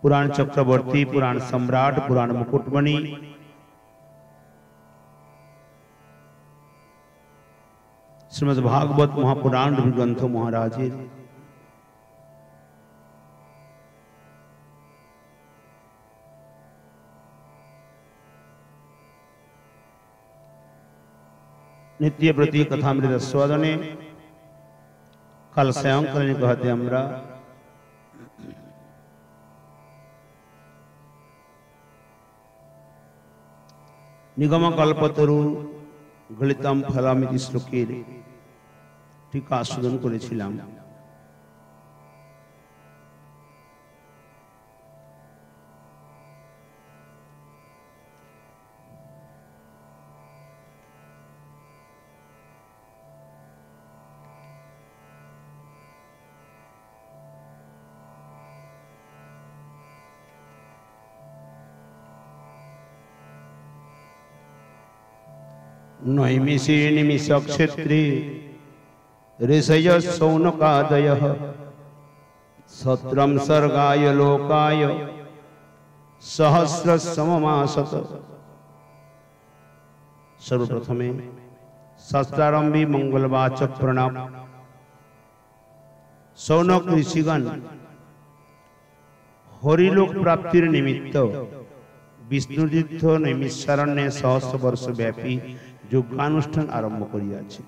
पुराण चक्रवर्ती, पुराण सम्राट, पुराण मुकुटमणि, श्रीमद् भागवत महापुराण ग्रंथ महाराजे नित्य प्रति कथामृत स्वादने कल सायंकालीन कहते हमरा निगम कल्पतरु गलितम फलामिति श्लोकेर टीका आस्वादन करेছিলাম। नैमिषे निमिषक्षेत्रे ऋषयः शौनकादयः सत्रं सर्गाय लोकाय सहस्रसममासत। सर्वप्रथमे शास्त्रारंभी मंगलवाचक प्रणाम। शौनक ऋषिगण हरिलोक प्राप्तिर निमित्त विष्णुतीर्थ नैमिषारण्ये सहस्र वर्ष व्यापी যজ্ঞানুষ্ঠান আরম্ভ করিয়াছে।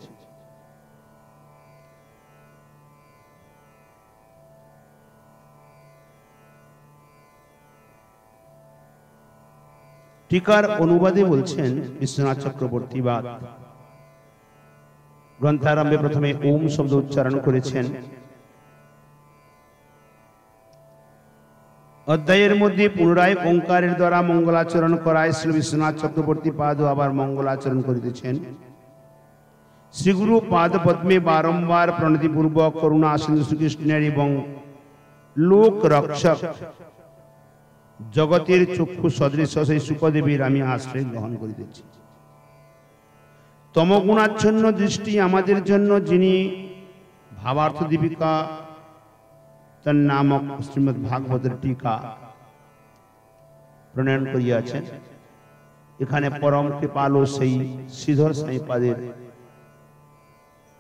टीकार अनुवादे বলছেন বিশ্বনাথ চক্রবর্তী বাদ গ্রন্থারম্ভে প্রথমে ওম শব্দ উচ্চারণ করেছেন। अध्यायेर मध्य पुनराय ओंकारेर द्वारा मंगलाचरण कराय श्री विश्वनाथ चक्रवर्ती पाद आबार मंगलाचरण करितेछेन। श्रीगुरु पाद पद्मे बारंबार प्रणतिपूर्वक करुणा सिंधु श्रीकृष्णेर एवं लोक रक्षक जगतेर चक्षु सदृश सेई सुखदेवीर आमि आश्रय ग्रहण करितेछि। तमगुणाच्छन्न दृष्टि आमादेर जन्य जिनि भावार्थ दीपिका नामक श्रीमद् भागवतेर टीका प्रणयन करियाছেন। এখানে परम कृपालु সেই শ্রীধর সাইপাদের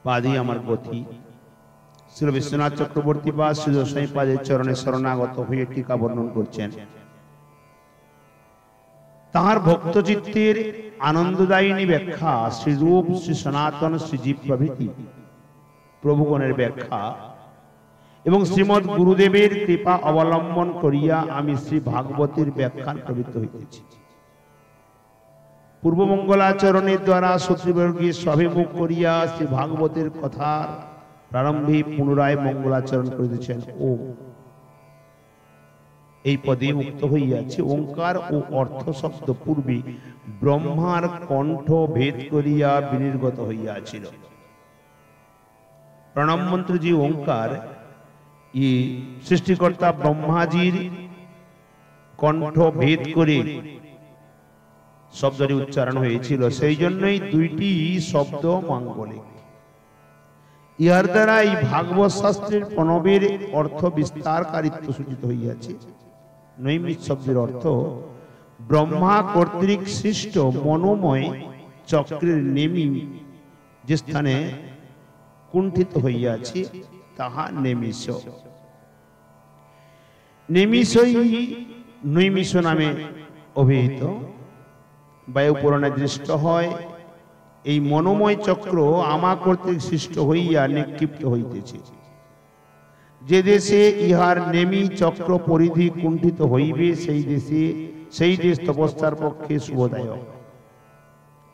পাদই আমার গতি। শ্রী বিশ্বনাথ চক্রবর্তী বা শ্রীধর সাইপাদের চরণে শরণাগত হয়ে टीका বর্ণন করছেন। তাহার ভক্ত চিত্তের আনন্দদায়িনী ব্যাখ্যা, শ্রীরূপ, শ্রী সনাতন, শ্রীজীব প্রভৃতি প্রভুগণের ব্যাখ্যা এবং শ্রীমৎ গুরুদেবের কৃপা অবলম্বন করিয়া আমি শ্রী ভাগবতের ব্যাখ্যান প্রবৃত্ত হইতেছি। পূর্ব মঙ্গলাচরণের দ্বারা শত্রুবর্গকে স্বাভিমুখ করিয়া শ্রী ভাগবতের কথার প্রারম্ভে পুনরায় মঙ্গলাচরণ করিতেছেন। ওম এই পদে মুক্ত হইয়াছে। ওঙ্কার ও অর্থ শব্দ পূর্বে ব্রহ্মার কণ্ঠ ভেদ করিয়া বিনির্গত হইয়াছিল। প্রণব মন্ত্র যে ওঙ্কার ये सृष्टिकर्ता ब्रह्माजीर कण्ठ भेद करे शब्दটি उच्चारण হয়েছিল। সেই জন্যই দুইটি শব্দ মাঙ্গলিক। ইহার দ্বারা এই ভাগবত শাস্ত্রের প্রণবের অর্থ বিস্তারকারিত্ব সূচিত হইয়াছে। নৈমিষ শব্দের অর্থ ব্রহ্মা কর্তৃক সৃষ্ট মনোময় চক্রের নেমি যে স্থানে কুণ্ঠিত হইয়াছে তাহা নেমিষ। নেমিষই নৈমিষ নামে অভিহিত। বায়ু পুরাণে দৃষ্ট হয় এই মনোময় চক্র আমা কর্তৃক সৃষ্ট হইয়া নিক্ষিপ্ত হইতেছে। যে দেশে ইহার নেমি চক্র পরিধি কুণ্ঠিত হইবে সেই দেশ তপস্যার পক্ষে শুভদায়ক।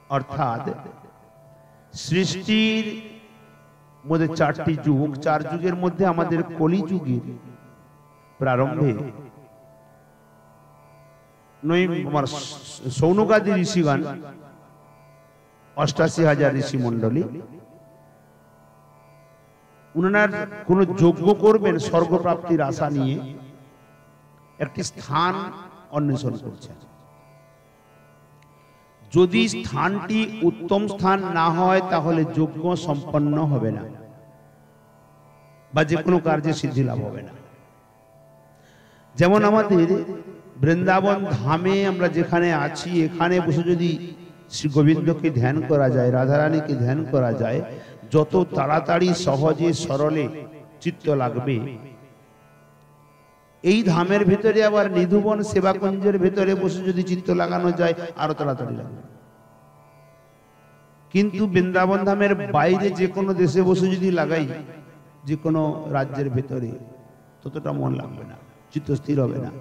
অর্থাৎ সৃষ্টির মধ্যে চারটি যুগ, চার যুগের মধ্যে আমাদের কলি যুগের প্রারম্ভে সৌনকাদি ঋষিগণ ৮৮,০০০ ঋষি মন্ডলী উনার কোন যজ্ঞ করবেন স্বর্গপ্রাপ্তির আশা নিয়ে একটি স্থান অন্বেষণ করছেন। যদি স্থানটি উত্তম স্থান না হয় তাহলে যজ্ঞ সম্পন্ন হবে না বা যে কোনো কার্যে সিদ্ধি লাভ হবে না। যেমন আমাদের বৃন্দাবন ধামে আমরা যেখানে আছি, এখানে বসে যদি শ্রী গোবিন্দকে ধ্যান করা যায়, রাধারানীকে ধ্যান করা যায়, যত তাড়াতাড়ি সহজে সরলে চিত্ত লাগবে। এই ধামের ভিতরে আবার নিধুবন সেবাকুঞ্জের ভিতরে বসে যদি চিত্ত লাগানো যায়, আরো তাড়াতাড়ি লাগবে। কিন্তু বৃন্দাবন ধামের বাইরে যে কোনো দেশে বসে যদি লাগাই, যে কোনো রাজ্যের ভেতরে, ততটা মন লাগবে না, চিত্ত স্থির হবে না।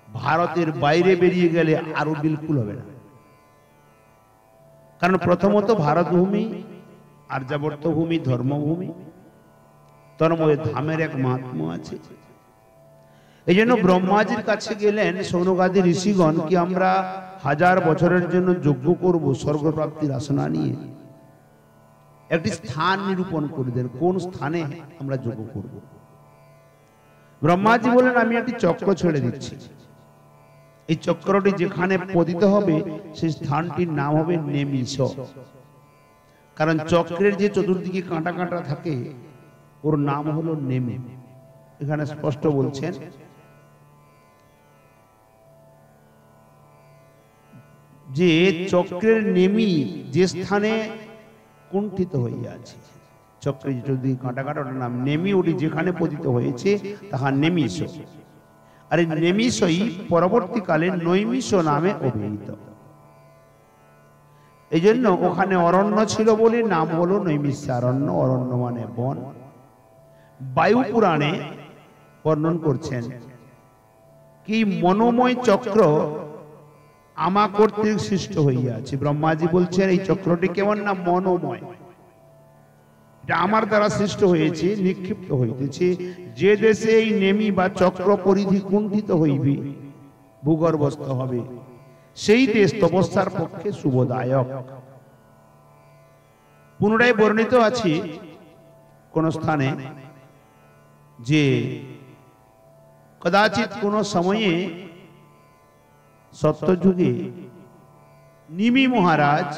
ভারতের বাইরে বেরিয়ে গেলে আরো বিলকুল হবে না। কারণ প্রথমত ভারত ভূমি, আর্যাবর্ত ভূমি, ধর্মভূমি, তার মধ্যে ধামের এক মাহাত্ম্য আছে। এই জন্য ব্রহ্মাজির কাছে গেলেন সৌনকাদি ঋষিগণ, কি আমরা 1000 বছরের জন্য যজ্ঞ করব স্বর্গপ্রাপ্তির আসনা নিয়ে। একটি স্থান নিরূপণ করে দেন, কোন স্থানে আমরা যজ্ঞ করব। ব্রহ্মাজি বলেন, আমি একটি চক্র ছেড়ে দিচ্ছি, এই চক্রটি যেখানে পতিত হবে সেই স্থানটির নাম হবে নেমিষ। কারণ চক্রের যে চতুর্দিকে কাঁটা কাঁটা থাকে, ওর নাম হলো নেমি। এখানে স্পষ্ট বলছেন যে চক্রের নেমি যে স্থানে কুণ্ঠিত হইয়া আছে, চক্রের যদি কাঁটা কাঁটা, ওটার নাম নেমি। ওটি যেখানে পতিত হয়েছে তাহা নেমিষ। আর এই নেমিষই পরবর্তীকালে নৈমিষ নামে অভিহিত। এই জন্য ওখানে অরণ্য ছিল বলে নাম হলো নৈমিষারণ্য। অরণ্য মানে বন। বায়ু পুরাণে বর্ণন করছেন কি মনোময় চক্র আমা কর্তৃক সৃষ্ট হইয়াছে। ব্রহ্মাজি বলছেন এই চক্রটি কেমন না মনোময়, এটা আমার দ্বারা সৃষ্ট হয়েছে, নিক্ষিপ্ত হইতেছে। যে দেশে এই নেমি বা চক্র পরিধি কুণ্ঠিত হইবে, ভূগর্ভস্থ হবে, সেই দেশ তপস্যার পক্ষে শুভদায়ক। পুনরায় বর্ণিত আছে কোন স্থানে যে কদাচিৎ কোন সময়ে সত্যযুগে নিমি মহারাজ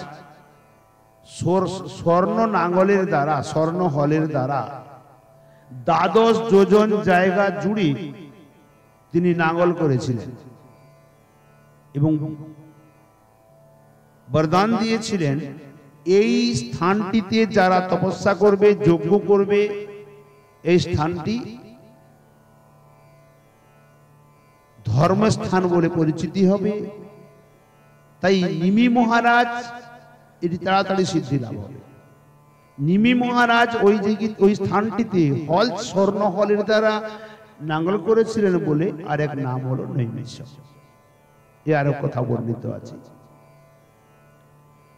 স্বর্ণ নাঙ্গলের দ্বারা, স্বর্ণ হলের দ্বারা 12 যোজন জায়গা জুড়ে তিনি নাঙ্গল করেছিলেন এবং বরদান দিয়েছিলেন, এই স্থানটিতে যারা তপস্যা করবে, যজ্ঞ করবে, এই স্থানটি ধর্মস্থান বলে পরিচিতি হবে। তাই নিমি মহারাজ এটি তাড়াতাড়ি সিদ্ধি লাভ হবে। নিমি মহারাজ ওই স্থানটিতে হল, স্বর্ণ হলের দ্বারা নাঙ্গল করেছিলেন বলে আরেক নাম হলো নৈমিষ। এ আরো কথা বর্ণিত আছে।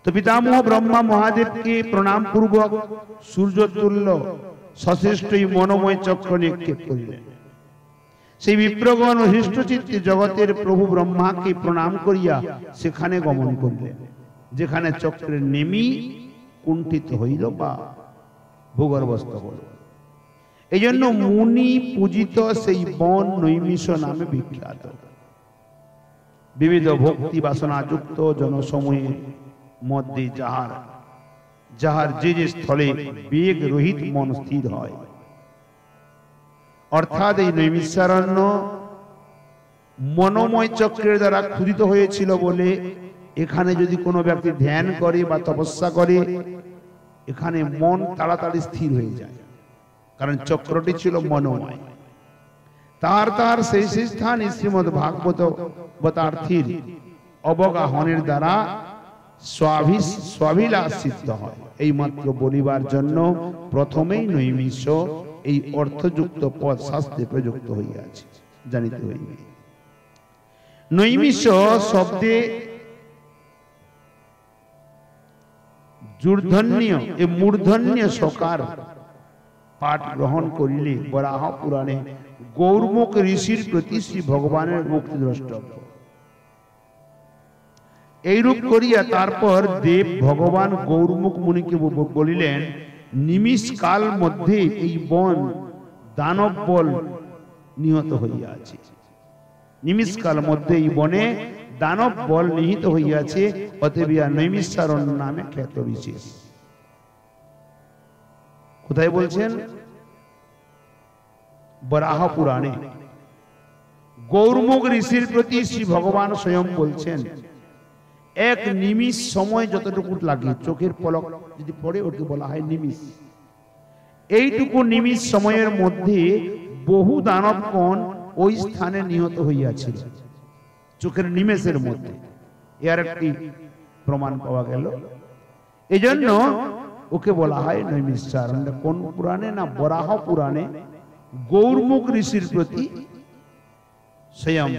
তো পিতামহ ব্রহ্মা মহাদেবকে প্রণাম পূর্বক সূর্যতুল্য সশ্রেষ্ঠ মনোময় চক্র নিক্ষেপ করিলেন। সেই বিপ্রগণ ও হৃষ্টচিত্তে জগতের প্রভু ব্রহ্মাকে প্রণাম করিয়া সেখানে গমন করিলেন, যেখানে চক্রের নেমি কুণ্ঠিত হইল বা ভূগর্ভস্থ হল। এই জন্য মুনি পূজিত সেই বন নৈমিষ নামে বিখ্যাত। বিবিধ ভক্তি বাসনা যুক্ত জনসমূহের মধ্যে যাহার যে যে স্থলে বেগ রহিত মন স্থির হয়, অর্থাৎ এই নৈমিষারণ্য মনোময় চক্রের দ্বারা ক্ষুধিত হয়েছিল বলে এখানে যদি কোনো ব্যক্তি ধ্যান করে বা তপস্যা করে, এখানে মন তাড়াতাড়ি স্থির হয়ে যায়, কারণ চক্রটি ছিল মনোময়। তার সেই স্থান শ্রীমদ ভাগবত বতার্থীর অবগাহনের দ্বারা স্বাভিলাষ সিদ্ধ হয়। এই মাত্র বলিবার জন্য প্রথমেই নৈমিষ এই অর্থযুক্ত পদ শাস্ত্রে প্রযুক্ত হইয়াছে, জানিতে হইবে। নৈমিষ শব্দে জূর্ধন্য এ মূর্ধন্য সকার পাঠ গ্রহণ করিলে বরাহ পুরাণে গৌরমুখ ঋষির প্রতি শ্রী ভগবানের মুক্তি দ্রষ্টব্য। এইরূপ করিয়া তারপর দেব ভগবান গৌরমুখ মুনিকে বলিলেন, নিমিষ কাল মধ্যে এই বন দানব বল নিহত হইয়াছে। নিমিষ কাল মধ্যে এই বনে দানব বল নিহিত হইয়াছে, অতএব নৈমিষারণ্য নামে খ্যাত বিশেষ। কোথায় বলছেন? বরাহ পুরাণে গৌরমুখ ঋষির প্রতি শ্রী ভগবান স্বয়ং বলছেন, এক নিমিষ সময় যতটুকু লাগে, চোখের পলক যদি পড়ে ওকে বলা হয় নিমিষ। এইটুকু নিমিষ সময়ের মধ্যে বহু দানবগণ ওই স্থানে নিহত হইয়াছিল, চোখের নিমেষের মধ্যে। এর একটি প্রমাণ পাওয়া গেল। এজন্য ওকে বলা হয় নৈমিষারণ্য। কোন পুরাণে? না বরাহ পুরাণে গৌরমুখ ঋষির প্রতি স্বয়ং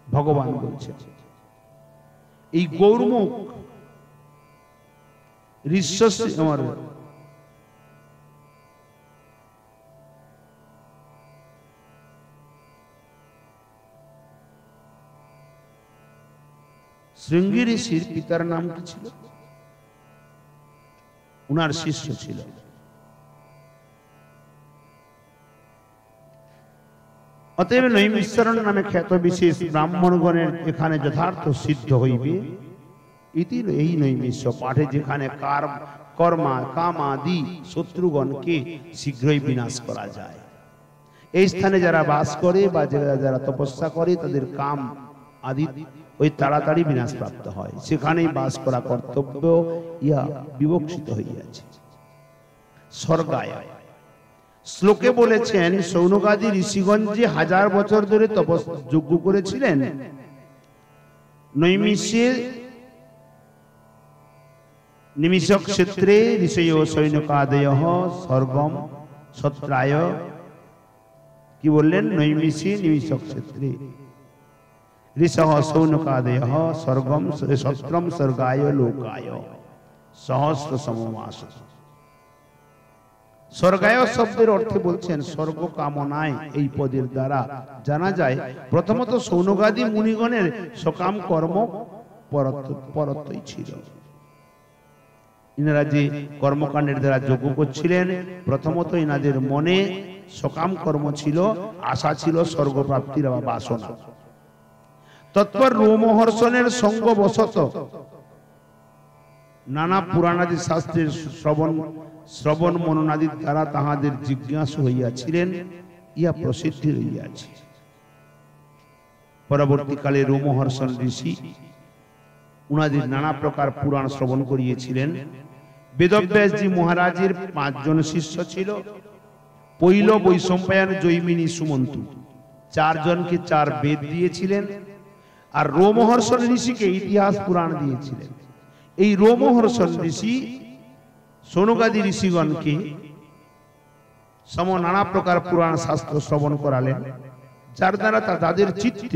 ভগবান বলছে। এই গৌরমুখ ঋষ্য আমার শৃঙ্গী ঋষির পিতার নাম কি ছিল? উনার শিষ্য ছিল। অতএব নৈমিষারণ্য নামে খ্যাত বিশেষ ব্রাহ্মণগণের এখানে যথার্থ সিদ্ধ হইবে। ইতি এই নৈমিষ পাঠে যেখানে কামাদি শত্রুগণকে শীঘ্রই বিনাশ করা যায়। এই স্থানে যারা বাস করে বা যারা তপস্যা করে তাদের কাম আদি ওই তাড়াতাড়ি বিনাশ প্রাপ্ত হয়। সেখানেই বাস করা কর্তব্য, ইহা বিবক্ষিত হইয়াছে। স্বর্গায় শ্লোকে বলেছেন, সৌনকাদি ঋষিগণ যে 1000 বছর ধরে যজ্ঞ করেছিলেন, নৈমিষে নিমিষ ক্ষেত্রে ঋষয় সৈনকাদয় স্বর্গম সত্রায়। কি বললেন? নৈমিষে নিমিষ ক্ষেত্রে ঋষহ সৌনকাদয় স্বর্গম সত্রম স্বর্গায় লোকায় সহস্র সমমাস। স্বর্গায় শব্দের অর্থে বলছেন স্বর্গ কামনায়। এই পদের দ্বারা জানা যায় প্রথমত সৌনকাদি মুনিগণের সকাম কর্ম পরত্বই ছিল। ইনারা যে কর্মকাণ্ডের দ্বারা যজ্ঞ করছিলেন, প্রথমত ইনাদের মনে সকাম কর্ম ছিল, আশা ছিল স্বর্গপ্রাপ্তির বা বাসনা। তৎপর রোমহর্ষণের সঙ্গবশত নানা পুরাণাদি শাস্ত্রের শ্রবণ মননাদির দ্বারা তাহাদের জিজ্ঞাসু হইয়াছিলেন, ইহা প্রসিদ্ধি হইয়াছে। পরবর্তীকালে রোমহর্ষণ ঋষি উনাদের নানা প্রকার পুরাণ শ্রবণ করিয়েছিলেন। বেদব্যাসজি মহারাজের 5 জন শিষ্য ছিল। পৈল, বৈশম্পায়ন, জৈমিনী, সুমন্তু 4 জনকে 4 বেদ দিয়েছিলেন। আর রোমহর্ষণ ঋষিকে ইতিহাস পুরাণ দিয়েছিলেন। এই রোমহর্ষণ ঋষি সৌনকাদি ঋষিগণকে নানা প্রকার পুরাণ শাস্ত্র শ্রবণ করালেন, যার দ্বারা তাদের চিত্ত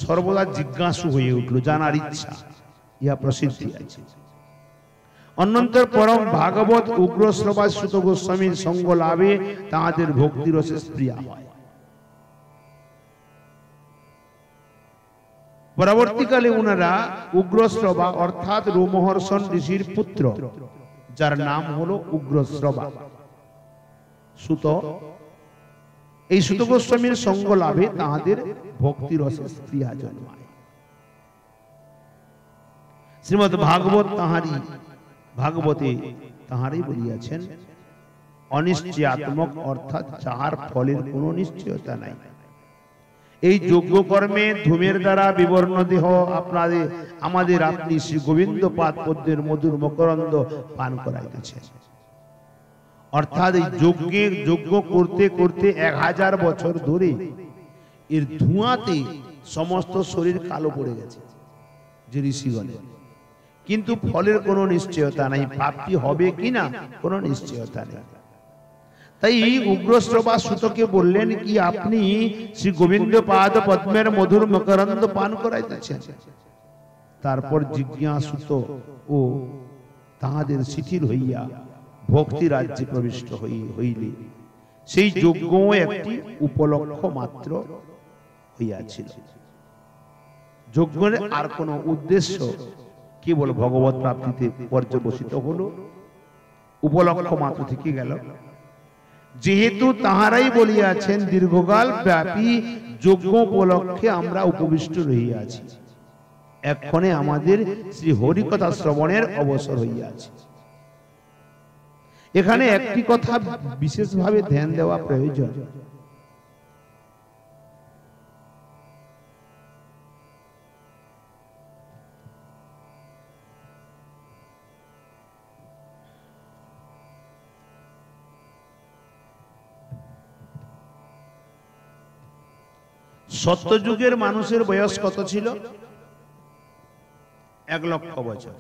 সর্বদা জিজ্ঞাসু হয়ে উঠল, জানার ইচ্ছা। ইহা প্রসিদ্ধি আছে। অনন্তর পরম ভাগবত উগ্র শ্রবা সুত গোস্বামীর সঙ্গ লাভে তাহাদের ভক্তি রসে প্রিয়া হয়। পরবর্তীকালে উনারা উগ্রশ্রবা অর্থাৎ রোমহর্ষণ ঋষির পুত্র, যার নাম হলো উগ্রশ্রবা সুত, এই সুত গোস্বামীর সঙ্গ লাভে তাহাদের ভক্তি রসে স্পৃহা জন্মায়। শ্রীমদ ভাগবতে তাহারই বলিয়াছেন, অনিশ্চয়াত্মক অর্থাৎ যাহার ফলের কোনো নিশ্চয়তা নাই। এই যজ্ঞ কর্মে ধূমের দ্বারা বিবর্ণ দেহ আমাদের আপনি শ্রী গোবিন্দ পাদ পদ্মের মধুর মকরন্দ পান করাইতেছেন। অর্থাৎ এই যজ্ঞ করতে করতে 1000 বছর ধরে এর ধোঁয়াতে সমস্ত শরীর কালো পড়ে গেছে যে ঋষিগণের, কিন্তু ফলের কোনো নিশ্চয়তা নাই, প্রাপ্তি হবে কিনা কোনো নিশ্চয়তা নেই। তাই উগ্রশ্রবা সুতকে বললেন কি, আপনি শ্রী গোবিন্দ পাদ পদ্মের মধুর মকরন্দ পান করাইতেছেন। তারপর জিজ্ঞাসুত ও তাহাদের শিথিল হইয়া ভক্তি রাজ্যে প্রবিষ্ট হইলে সেই যজ্ঞ একটি উপলক্ষ মাত্র হইয়াছিল। যজ্ঞের আর কোন উদ্দেশ্য কেবল ভগবত প্রাপ্তিতে পর্যবসিত হলো, উপলক্ষ মাত্র থেকে গেল। যেহেতু তাহারাই বলিয়াছেন দীর্ঘকাল ব্যাপী যজ্ঞ উপলক্ষে আমরা উপবিষ্ট রহিয়াছি, এক্ষণে আমাদের শ্রী হরিকথা শ্রবণের অবসর হইয়াছে। এখানে একটি কথা বিশেষভাবে ধ্যান দেওয়া প্রয়োজন। সত্যযুগের মানুষের বয়স কত ছিল? 1,00,000 বছর।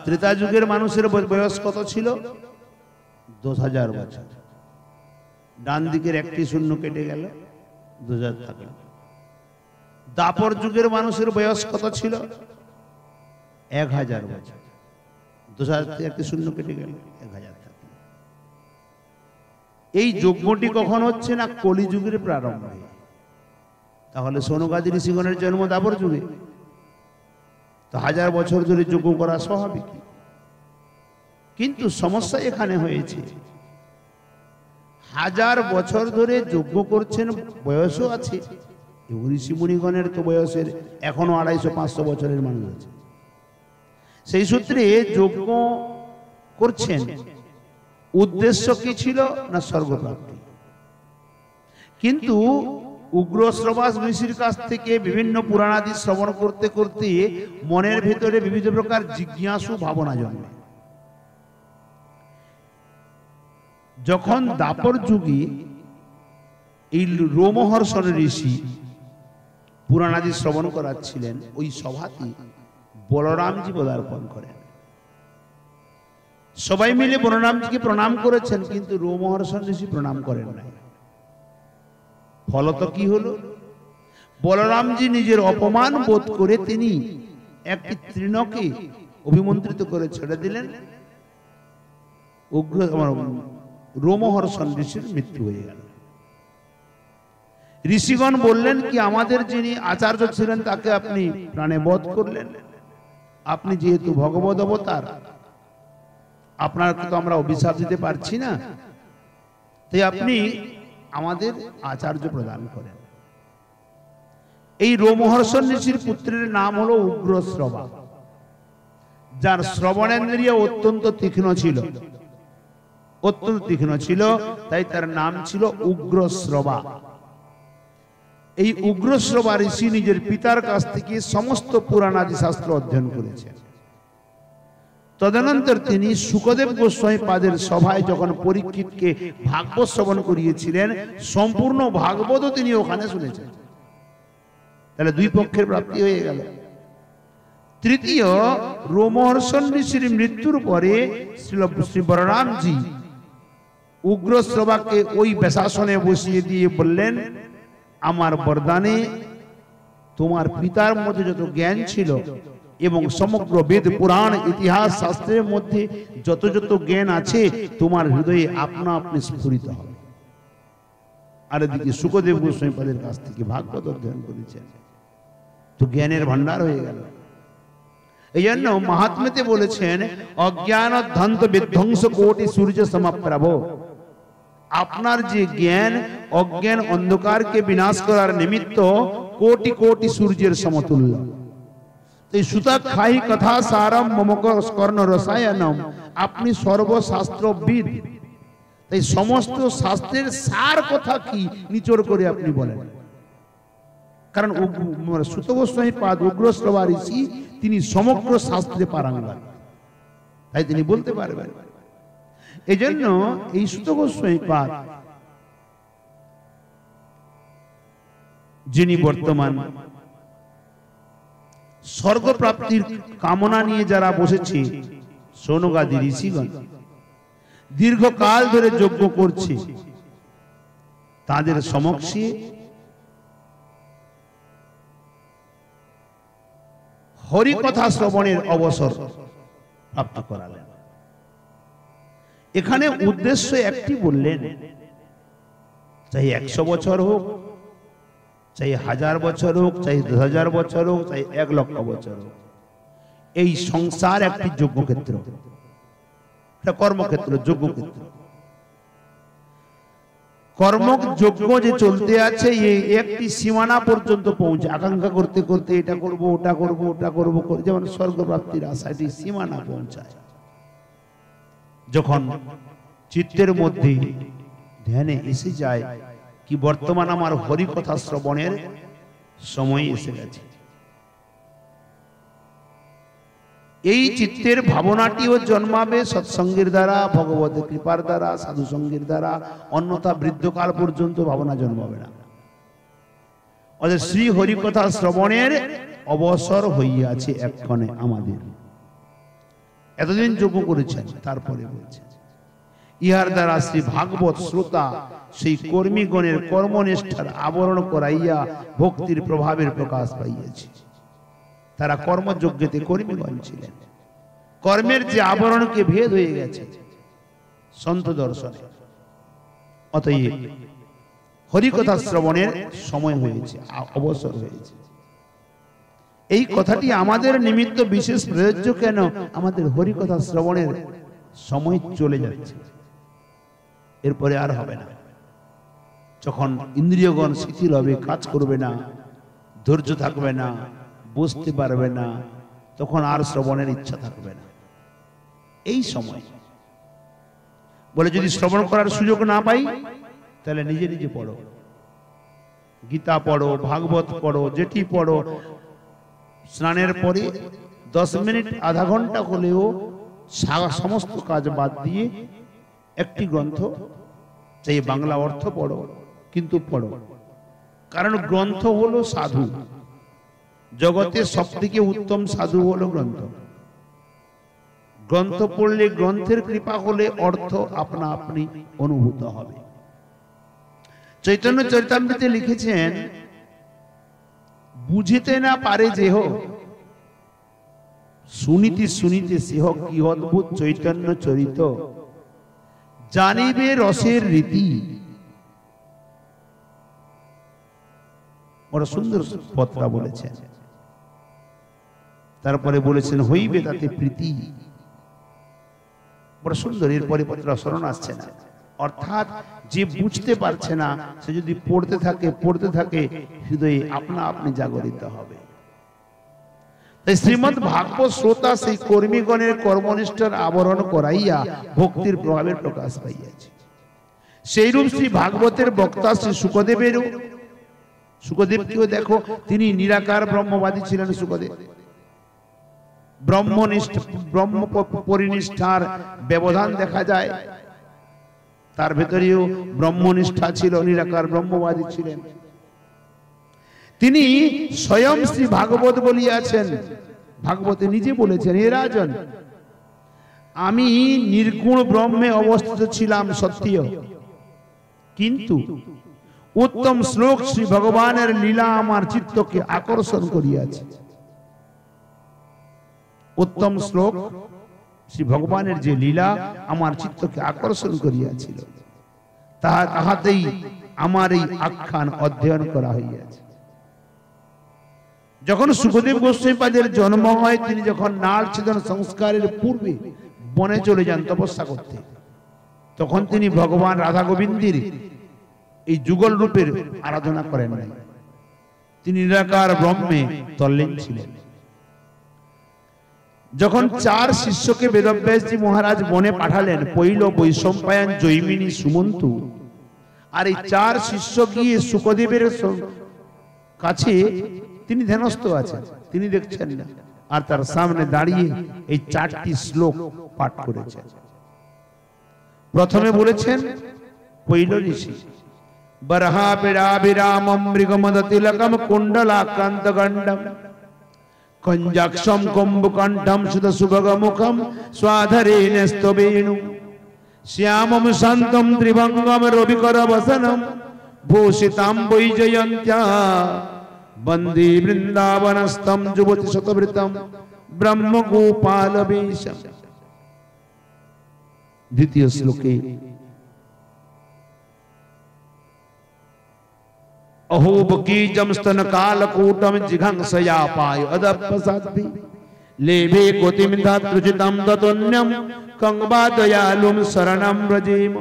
ত্রেতা যুগের মানুষের বয়স কত ছিল? 10,000 বছর। ডান দিকের একটি শূন্য কেটে গেল, 2000 থাকলো। দাপর যুগের মানুষের বয়স কত ছিল? 1000 বছর। 2000 থেকে একটি শূন্য কেটে গেল, 1000 থাকলো। এই যজ্ঞটি কখন হচ্ছে না? কলিযুগের প্রারম্ভে। তাহলে সনকাদি ঋষিগণের জন্ম দাপর যুগে, তো 1000 বছর ধরে যজ্ঞ করা স্বাভাবিক। কিন্তু সমস্যা এখানে হয়েছে, 1000 বছর ধরে যজ্ঞ করছেন, বয়সও আছে। ঋষি মুনিগণের তো বয়সের এখনো 250-500 বছরের মানুষ আছে। সেই সূত্রে যজ্ঞ করছেন, উদ্দেশ্য কি ছিল না? স্বর্গপ্রাপ্তি। কিন্তু উগ্রশ্রবাস ঋষির কাছ থেকে বিভিন্ন পুরাণাদি শ্রবণ করতে করতে মনের ভেতরে বিভিন্ন প্রকার জিজ্ঞাসু ভাবনা জন্মে। যখন দাপর যুগে এই রোমহর্ষণ ঋষি পুরাণাদি শ্রবণ করাচ্ছিলেন, ওই সভাতে বলরামজি পদার্পণ করেন। সবাই মিলে বলরামজিকে প্রণাম করেছেন, কিন্তু রোমহর্ষণ ঋষি প্রণাম করেন নাই। ফলত কি হলো? বলরামজি নিজের অপমান বোধ করে তিনি একটি তৃণকে অভিমন্ত্রিত করে ছেড়ে দিলেন। রোমহর্ষণ ঋষির মৃত্যু হয়ে গেল। ঋষিগণ বললেন কি, আমাদের যিনি আচার্য ছিলেন তাকে আপনি প্রাণে বধ করলেন। আপনি যেহেতু ভগবদ অবতার, আপনাকে তো আমরা অভিশাপ দিতে পারছি না, তাই আপনি আমাদের আচার্য প্রদান করেন। এই রোমহর্ষণ ঋষির পুত্রের নাম হলো উগ্রশ্রবা, যার শ্রবণেন্দ্রিয় অত্যন্ত তীক্ষ্ণ ছিল, অত্যন্ত তীক্ষ্ণ ছিল, তাই তার নাম ছিল উগ্রশ্রবা। এই উগ্রশ্রবা ঋষি নিজের পিতার কাছ থেকে সমস্ত পুরাণাদি শাস্ত্র অধ্যয়ন করেছেন। তদনন্তর তিনি শুকদেব গোস্বামী পাদের সভায় যখন পরীক্ষিতকে ভাগবত শ্রবণ করিয়েছিলেন, সম্পূর্ণ ভাগবত তিনি ওখানে শুনেছেন। তাহলে দুই পক্ষের প্রাপ্তি হয়ে গেল। তৃতীয়, রোমহর্ষণ ঋষির মৃত্যুর পরে শ্রী বলরামজি উগ্রশ্রবাকে ওই বেশাসনে বসিয়ে দিয়ে বললেন, আমার বরদানে তোমার পিতার মধ্যে যত জ্ঞান ছিল এবং সমগ্র বেদ পুরাণ ইতিহাস শাস্ত্রের মধ্যে যত যত জ্ঞান আছে, তোমার হৃদয়ে আপনা আপনি স্ফুরিত হবে। আর এদিকে শুকদেব গোস্বামী পাদের কাছ থেকে ভাগবত অধ্যয়ন করেছেন, তো জ্ঞানের ভান্ডার হয়ে গেল। এই জন্য মহাত্মাতে বলেছেন, অজ্ঞান ধ্বন্ত বিধ্বংস কোটি সূর্য সমপ্রভ। আপনার যে জ্ঞান, অজ্ঞান অন্ধকারকে বিনাশ করার নিমিত্ত কোটি কোটি সূর্যের সমতুল্য। এই সুতাক্ষাই কথা সারম মম কর্ণ রসায়নম, আপনি সর্বশাস্ত্রবিদ, তাই সমস্ত শাস্ত্রের সার কথা কি নিচড় করে আপনি বলেন। কারণ সুত গোস্বামী পাদ উগ্রশ্রবা ঋষি, তিনি সমগ্র শাস্ত্রে পারঙ্গম, তাই তিনি বলতে পারবেন। এই জন্য এই সুত গোস্বামী পাদ, যিনি বর্তমান স্বর্গপ্রাপ্তির কামনা নিয়ে যারা বসেছে, সনকাদি ঋষিগণ দীর্ঘকাল ধরে যজ্ঞ করছে, তাদের সমক্ষে হরিকথা শ্রবণের অবসর প্রাপ্ত করালেন। এখানে উদ্দেশ্য একটি বললেন, চাই 100 বছর হোক, চাই 1000 বছর হোক, চাই 10,000 বছর হোক, চাই 1,00,000 বছর হোক, এই সংসার একটি যজ্ঞক্ষেত্র, এটা কর্মক্ষেত্র, যজ্ঞক্ষেত্র। কর্মযজ্ঞ যে চলতে আছে, এই একটি সীমানা পর্যন্ত পৌঁছে, আকাঙ্ক্ষা করতে করতে এটা করব, ওটা করব, ওটা করব, যেমন স্বর্গপ্রাপ্তির আশা, এটি সীমানা পৌঁছায়। যখন চিত্তের মধ্যে ধ্যানে এসে যায় কি বর্তমান আমার হরিকথা শ্রবণের সময় এসে গেছে, এই চিত্তের ভাবনাটিও জন্মাবে সৎসঙ্গের দ্বারা, ভগবতের কৃপার দ্বারা, সাধু সঙ্গের দ্বারা, অন্যথা বৃদ্ধকাল পর্যন্ত ভাবনা জন্মাবে না। অর্থাৎ শ্রী হরিকথা শ্রবণের অবসর হইয়াছে এক্ষণে আমাদের। এতদিন যোগ্য করেছেন, তারপরে বলছেন ইহার দ্বারা শ্রী ভাগবত শ্রোতা সেই কর্মীগণের কর্মনিষ্ঠার আবরণ করাইয়া ভক্তির প্রভাবের প্রকাশ পাইয়াছে। তারা কর্মযোগ্যতে কর্মীগণ ছিলেন, কর্মের যে আবরণকে ভেদ হয়ে গেছে সন্ত দর্শনে। অতএব হরিকথা শ্রবণের সময় হয়েছে, অবসর হয়েছে। এই কথাটি আমাদের নিমিত্ত বিশেষ প্রযোজ্য। কেন? আমাদের হরিকথা শ্রবণের সময় চলে যাচ্ছে, এরপরে আর হবে না। যখন ইন্দ্রিয়গণ শিথিল হবে, কাজ করবে না, ধৈর্য থাকবে না, বুঝতে পারবে না, তখন আর শ্রবণের ইচ্ছা থাকবে না। এই সময় বলে যদি শ্রবণ করার সুযোগ না পাই তাহলে নিজে নিজে পড়ো, গীতা পড়ো, ভাগবত পড়ো, যেটি পড়ো। স্নানের পরে 10 মিনিট আধা ঘন্টা হলেও সমস্ত কাজ বাদ দিয়ে একটি গ্রন্থ, চাই বাংলা অর্থ পড়ো, কিন্তু পড়ো। কারণ গ্রন্থ হলো সাধু, জগতের সবথেকে উত্তম সাধু হলো গ্রন্থ। গ্রন্থ পড়লে, গ্রন্থের কৃপা হলে অর্থ আপনা আপনি অনুভূত হবে। চৈতন্য চরিতামৃতে লিখেছেন, বুঝিতে না পারে যেহ, শুনিতে শুনিতে সেহ কি অদ্ভুত চৈতন্য চরিত, জানিবে রসের রীতি। বড় সুন্দর পত্রা বলেছেন। তারপরে বলেছেন হইবে তাতে প্রীতি। বড় সুন্দর। এরপরে পত্র স্মরণ আসছে না। অর্থাৎ যে বুঝতে পারছে না সে যদি পড়তে থাকে হৃদয়ে আপনা আপনি জাগরিত হবে। তাই শ্রীমদ্ ভাগবত শ্রোতা সেই কর্মীগণের কর্মনিষ্ঠার আবরণ করাইয়া ভক্তির প্রভাবের প্রকাশ পাইয়াছে। সেইরূপ শ্রী ভাগবতের বক্তা শ্রী শুকদেবেরও, শুকদেবকেও দেখো, তিনি নিরাকার ব্রহ্মবাদী ছিলেন। শুকদেব ব্রহ্ম পরিনিষ্ঠার ব্যবধান দেখা যায়, তার ভেতরেও ব্রহ্মনিষ্ঠা ছিল, নিরাকার ব্রহ্মবাদী ছিলেন। তিনি স্বয়ং শ্রী ভাগবত বলিয়াছেন, ভাগবতে নিজে বলেছেন, হে রাজন, আমি নির্গুণ ব্রহ্মে অবস্থিত ছিলাম সত্যিও, কিন্তু উত্তম শ্লোক শ্রী ভগবানের লীলা আমার চিত্তকে আকর্ষণ করিয়াছে। উত্তম শ্লোক শ্রী ভগবানের যে লীলা আমার চিত্তকে আকর্ষণ করিয়াছিল, তাহাতেই আমার এই আখ্যান অধ্যয়ন করা হইয়াছে। যখন সুখদেব গোস্বামীপাদের জন্ম হয়, তিনি যখন নাল ছেদন সংস্কারের পূর্বে বনে চলে যান তপস্যা করতে, তখন তিনি ভগবান রাধা গোবিন্দের এই যুগল রূপের আরাধনা করেন নাই। তিনি নিরাকার ব্রহ্মে তল্লীন ছিলেন। যখন 4 শিষ্যকে বেদব্যাসজি মহারাজ বনে পাঠালেন, পৈল, বৈশম্পায়ন, জৈমিনী, সুমন্তু, আর এই 4 শিষ্য গিয়ে সুখদেবের কাছে তিনি ধ্যানস্থ আছেন, তিনি দেখছেন না, আর তার সামনে দাঁড়িয়ে এই 4টি শ্লোক পাঠ করেছেন। প্রথমে বলেছেন পৈল ঋষি, বরহা বিরাবিরামম মৃগমদতিলকম কুণ্ডলাক্রান্ত গণ্ডম কঞ্জাক্ষম কুম্ভকণ্ঠম সুত সুভগমুখম স্বাধরেণ স্তবেণু শ্যামম শান্তম ত্রিভঙ্গম রবিকর বসনম ভূষিতাম বৈজয়ন্ত্যা বন্দে বৃন্দাবনস্থম যুবতী শতবৃতম ব্রহ্ম গোপাল বেশম। দ্বিতীয় শ্লোকে अहोबकीजम स्तन कालकूटम जिघंसया पाय अदपसाद्भि लेभे कोतिमिधात्रुचितम ततोन्यम कंगबा दयालुम शरणम व्रजेम।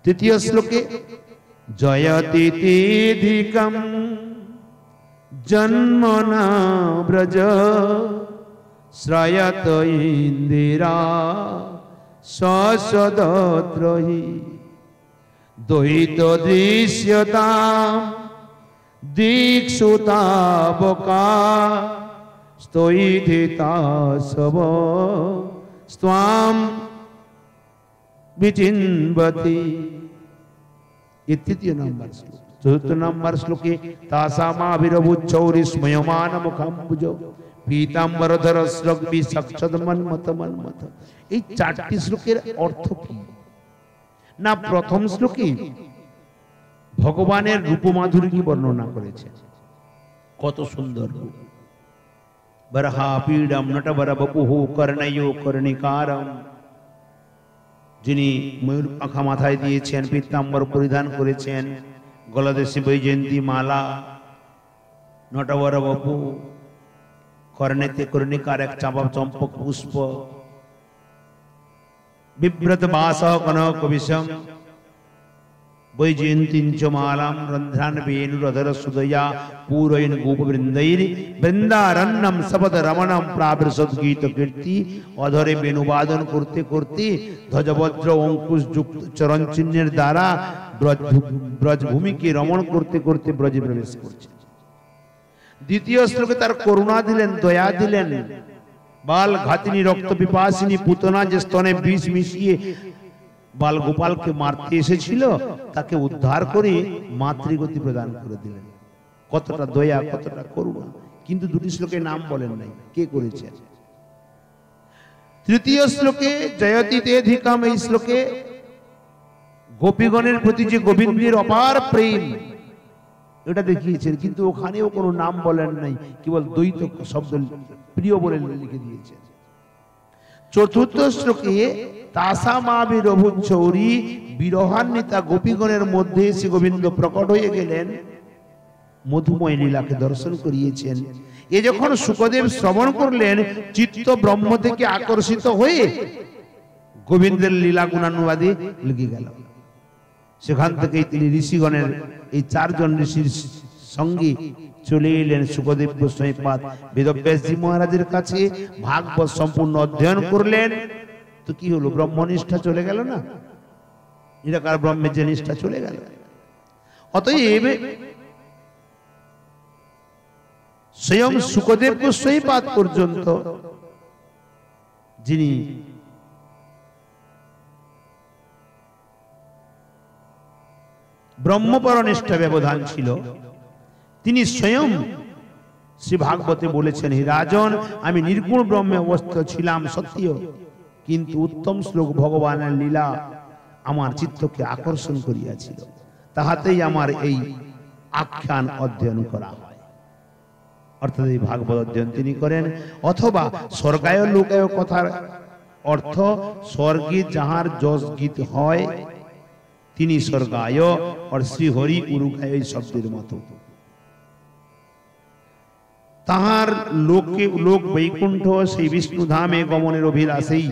तृतीय श्लोके जयति तेधिकम जन्मना व्रज श्रयत इंदिरा ससदत्रहि द्वैत दृश्यता दीक्षुतावका स्तोयिधितासव स्वाम विचिन्वति। ये तृतीय नंबर श्लोक। चतुर्थ नंबर श्लोके तासामाभिरभुच्चौरि स्मयमान मुखम्बुजौ पीताम्बरधर स्रग्बि सक्षद मन्मथ मन्मथ। এই চারটি শ্লোকের অর্থ কি না? প্রথম শ্লোকে ভগবানের রূপমাধুরী বর্ণনা করেছে, কত সুন্দর রূপ। বরহা পীড়ম নটবর বপুঃ কর্ণয়ো কর্ণিকারম, যিনি ময়ূর পাখা মাথায় দিয়েছেন, পীতাম্বর পরিধান করেছেন, গলাদেশে বৈজয়ন্তী মালা, নটবর বপু, কর্ণেতে কর্ণিকার এক চাপা চম্পক পুষ্প, বিব্রত বাস কনক বিষম বৈজয়ন্তীঞ্চ মালাম রন্ধ্রান বেণুরধর সুদয়া পূরয়ন গোপবৃন্दैर বৃন্দারণ্যম সপদ রমণম প্রাবৃষদ গীত কীর্তি। অধরে বেণুবাদন করতে করতে ধ্বজবজ্র অঙ্কুশ যুক্ত চরণ চিহ্নের দ্বারা ব্রজভূমিকে রমণ করতে করতে ব্রজে প্রবেশ করছে। দ্বিতীয় শ্লোকে তার করুণা দিলেন, দয়া দিলেন। বাল ঘাতিনী রক্ত পিপাসিনী পুতনা যে স্তনে বিষ মিশিয়ে বাল গোপালকে মারতে এসেছিল, তাকে উদ্ধার করে মাতৃগতি প্রদান করে দিলেন। কতটা দয়া, কতটা করুণা। কিন্তু দুটি শ্লোকে নাম বলেন নাই কে করেছেন। তৃতীয় শ্লোকে জয়তি তেধিকাম, এই শ্লোকে গোপীগণের প্রতি যে গোবিন্দের অপার প্রেম এটা দেখিয়েছেন, কিন্তু ওখানেও কোনো নাম বলেন নাই, কেবল দ্বৈত শব্দ প্রিয় বলে লিখে দিয়েছেন। চতুর্থ শ্লোকে তাসামাভিরভুচ্চৌরি, বিরহান্বিতা গোপীগণের মধ্যে শ্রী গোবিন্দ প্রকট হয়ে গেলেন, মধুময় লীলাকে দর্শন করিয়েছেন। এ যখন শুকদেব শ্রবণ করলেন, চিত্ত ব্রহ্ম থেকে আকর্ষিত হয়ে গোবিন্দের লীলা গুণানুবাদে লেগে গেল। সেখান থেকেই তিনি ঋষিগণের এই চারজন ঋষির সঙ্গে চলে এলেন সুখদেব গোস্বামী পাদ বেদব্যাসজি মহারাজের কাছে। ভাগবত সম্পূর্ণ অধ্যয়ন করলেন। তো কি হলো? ব্রহ্মনিষ্ঠা চলে গেল না? নিরাকার ব্রহ্মের যে নিষ্ঠা চলে গেল। অতএব স্বয়ং সুখদেব গোস্বামী পাদ পর্যন্ত, যিনি ব্রহ্মপর নিষ্ঠা ব্যবধান ছিল, তিনি স্বয়ং শ্রী ভাগবতে বলেছেন, হে রাজন, আমি নির্গুণ ব্রহ্মে অবস্থিত ছিলাম সত্যিও, কিন্তু উত্তম শ্লোক ভগবানের লীলা আমার চিত্তকে আকর্ষণ করিয়াছিল, তাহাতেই আমার এই আখ্যান অধ্যয়ন করা হয়। অর্থাৎ এই ভাগবত অধ্যয়ন তিনি করেন। অথবা স্বর্গায় লোকায় কথার অর্থ, স্বর্গে যাহার যশ গীত হয় তিনি স্বর্গায়, আর শ্রীহরি উরুগায় এই শব্দের মতো। তাহার লোকে লোক বৈকুণ্ঠ, সেই বিষ্ণু ধামে গমনের অভিলাষেই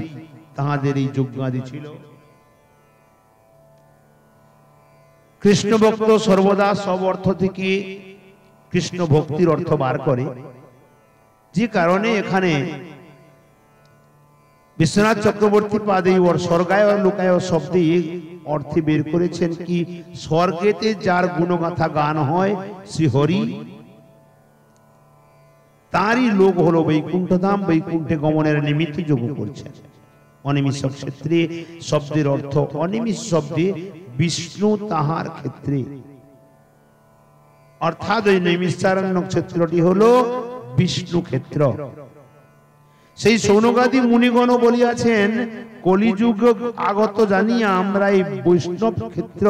তাহাদের এই যজ্ঞাদি ছিল। কৃষ্ণ ভক্ত সর্বদা সব অর্থ থেকে কৃষ্ণ ভক্তির অর্থ বার করে, যে কারণে এখানে বিশ্বনাথ চক্রবর্তী পাদ এই স্বর্গায় লোকায় শব্দে অর্থে বের করেছেন কি, স্বর্গেতে যার গুণগাথা গান হয় শ্রীহরি, তারই লোক হলো বৈকুণ্ঠ ধাম। বৈকুণ্ঠে গমনের নিমিত্ত যোগ্য করছেন। অনিমিষ ক্ষেত্রে শব্দের অর্থ, অনিমিষ শব্দে বিষ্ণু তাহার ক্ষেত্রে, অর্থাৎ ওই নৈমিষারণ্য ক্ষেত্রটি হলো বিষ্ণু ক্ষেত্র। সেই সৌনকাদি মুনিগণ বলিয়াছেন, কলিযুগ আগত জানিয়া আমরা এই বৈষ্ণব ক্ষেত্র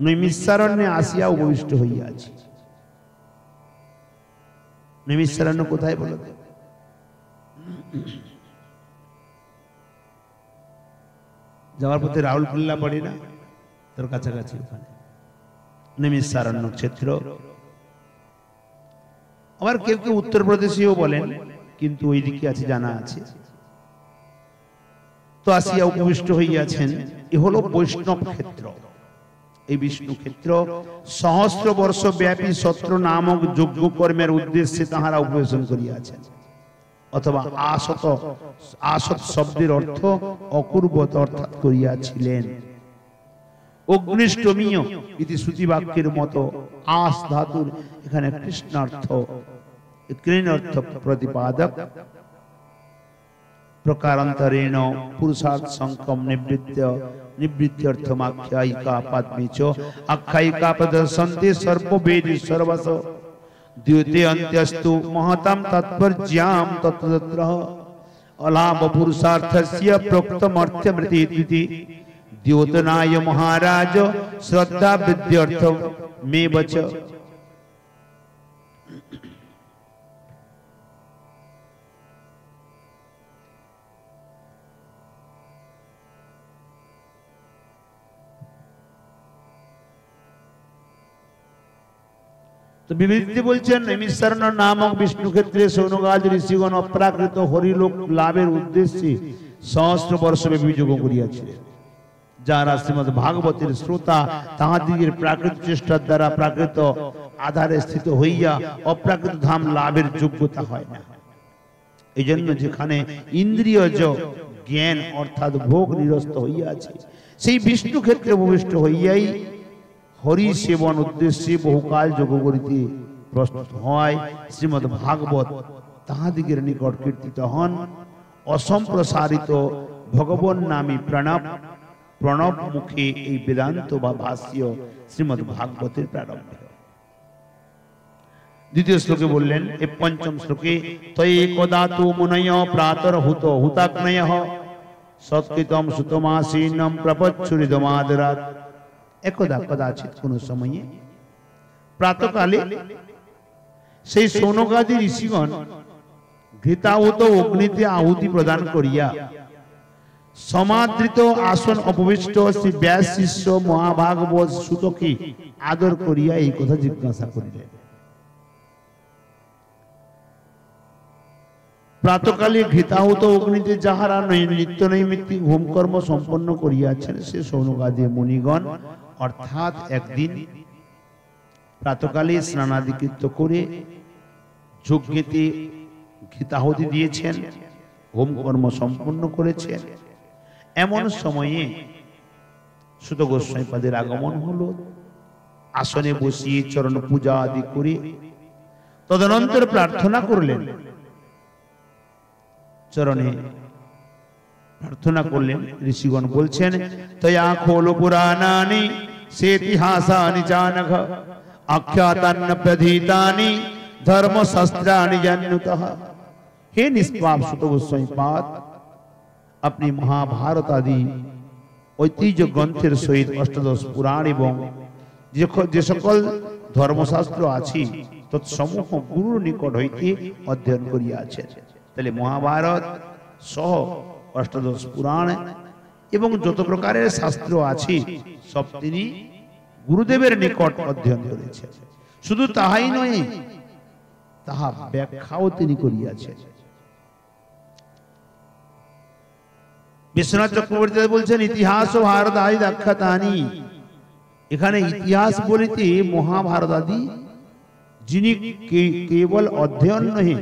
নৈমিষারণ্যে আসিয়া উপবিষ্ট হইয়াছি। নৈমিষারণ্য কোথায় বলো? যাওয়ার পথে রাউরকেল্লা পড়ে না, তোর কাছাকাছি ওখানে নৈমিষারণ্য ক্ষেত্র। আবার কেউ কেউ উত্তরপ্রদেশেও বলেন, কিন্তু ওই দিকে আছে জানা আছে। তো আসিয়া উপবিষ্ট হইয়াছেন। এ হলো বৈষ্ণব ক্ষেত্র। এই বিষ্ণু ক্ষেত্র সহস্র বর্ষ ব্যাপী সত্র নামক যজ্ঞ কর্মের উদ্দেশ্যে তাহারা উপবেশন করিয়াছেন। অথবা আসত শব্দের অর্থ অকুর্বত অর্থাৎ করিয়াছিলেন। অগ্নিষ্টমীয় ইতি শ্রুতি বাক্যের মতো আস ধাতুর এখানে কৃষ্ণার্থ कृण्यर्थ प्रतिपादक प्रकारांतरेण पुरुषार्थ संकम निवृत्त्यर्थमाख्यायिका पाद्मे च आख्यायिका प्रदर्शन्ते सर्ववेदे सर्वस द्योते अन्त्यस्तु महतां तात्पर्यां तत्र अलाभ पुरुषार्थस्य प्रोक्तमर्थमृति द्योतनाय महाराज श्रद्धा विद्यार्थ में वच। तो विवृत्ति बोलছেন नैमिषारण्य नामक विष्णु क्षेत्रे सौनकादि ऋषिगण अप्राकृत हरिलोक लाभের उद्देশ্যে सहस्र वर्ष ব্যাপী যজ্ঞ করিয়াছিলেন। যারা শ্রীমদ্ ভাগবতের শ্রোতা তাহাদিগের প্রাকৃত চেষ্টার দ্বারা প্রাকৃত আধারে স্থিত হইয়া অপ্রাকৃত ধাম লাভের যোগ্যতা হয় না। এইজন্য যেখানে ইন্দ্রিয়জ জ্ঞান অর্থাৎ ভোগ নিরস্ত হইয়াছে সেই বিষ্ণু ক্ষেত্রে প্রবিষ্ট হইয়াই हरि सेवन उद्देश्य बहुकाल যোগ করিতে প্রস্তুত হয়। শ্রীমদ্ ভাগবত তাহাদিগের নিকট কীর্তিত হন। অসম্প্রসারিত ভগবান নামী প্রণব মুখে এই বেদান্ত বা ভাষ্য শ্রীমদ্ ভাগবতের প্রারম্ভ। দ্বিতীয় শ্লোকে বললেন এই পঞ্চম শ্লোকে তৈ একদাতু মুনয় প্রাতরহুত হুতাগ্নয়ঃ সৎকৃতম সুতমাসীনম প্রপচ্ছুরিদমাদরাৎ। একদা কদাচিৎ কোন সময়ে প্রাতকালে সেই সৌনকাদি ঋষিগণ ঘৃতাহুত অগ্নিতে আহুতি প্রদান করিয়া সমাদৃত আসন উপবিষ্ট শ্রী ব্যাস শিষ্য মহাভাগবত সুতকে আদর করিয়া এই কথা জিজ্ঞাসা করিলেন। প্রাতকালে ঘৃতাহুত অগ্নিতে যাহারা নিত্য নৈমিত্তিক হোম কর্ম সম্পন্ন করিয়াছেন সে সৌনকাদি মুনিগণ অর্থাৎ একদিন প্রাতকালে স্নানাদিকৃত করে যজ্ঞেতে ঘৃতাহুতি দিয়েছেন, হোম কর্ম সম্পন্ন করেছেন। এমন সময়ে সুত গোস্বামীপাদের আগমন হলো। আসনে বসিয়ে চরণ পূজা আদি করে তদনন্তর প্রার্থনা করলেন, চরণে প্রার্থনা করলেন। ঋষিগণ বলছেন তয়া খোলো পুরাণানি সেতিহাসানি জানঘ আখ্যাতান্য প্রধীতানি ধর্মশাস্ত্রানি জান্যুতঃ। হে নিষ্পাপ সুত গোস্বামীপাদ, আপনি মহাভারত আদি ঐতিহ্য গ্রন্থের সহিত অষ্টাদশ পুরাণ এবং যে সকল ধর্মশাস্ত্র আছে তৎসমূহ গুরুর নিকট হইতে অধ্যয়ন করিয়াছেন। তাহলে মহাভারত সহ অষ্টাদশ পুরাণ এবং যত প্রকারের শাস্ত্র আছে সব তিনি গুরুদেবের নিকট অধ্যয়ন করেছেন। শুধু তাহাই নয়, তাহা ব্যাখ্যাও তিনি করিয়াছেন। বিশ্বনাথ চক্রবর্তী বলছেন ইতিহাস ও ভারত আদি আখ্যাতানি। এখানে ইতিহাস বলিতে মহাভারত আদি যিনি কেবল অধ্যয়ন নহে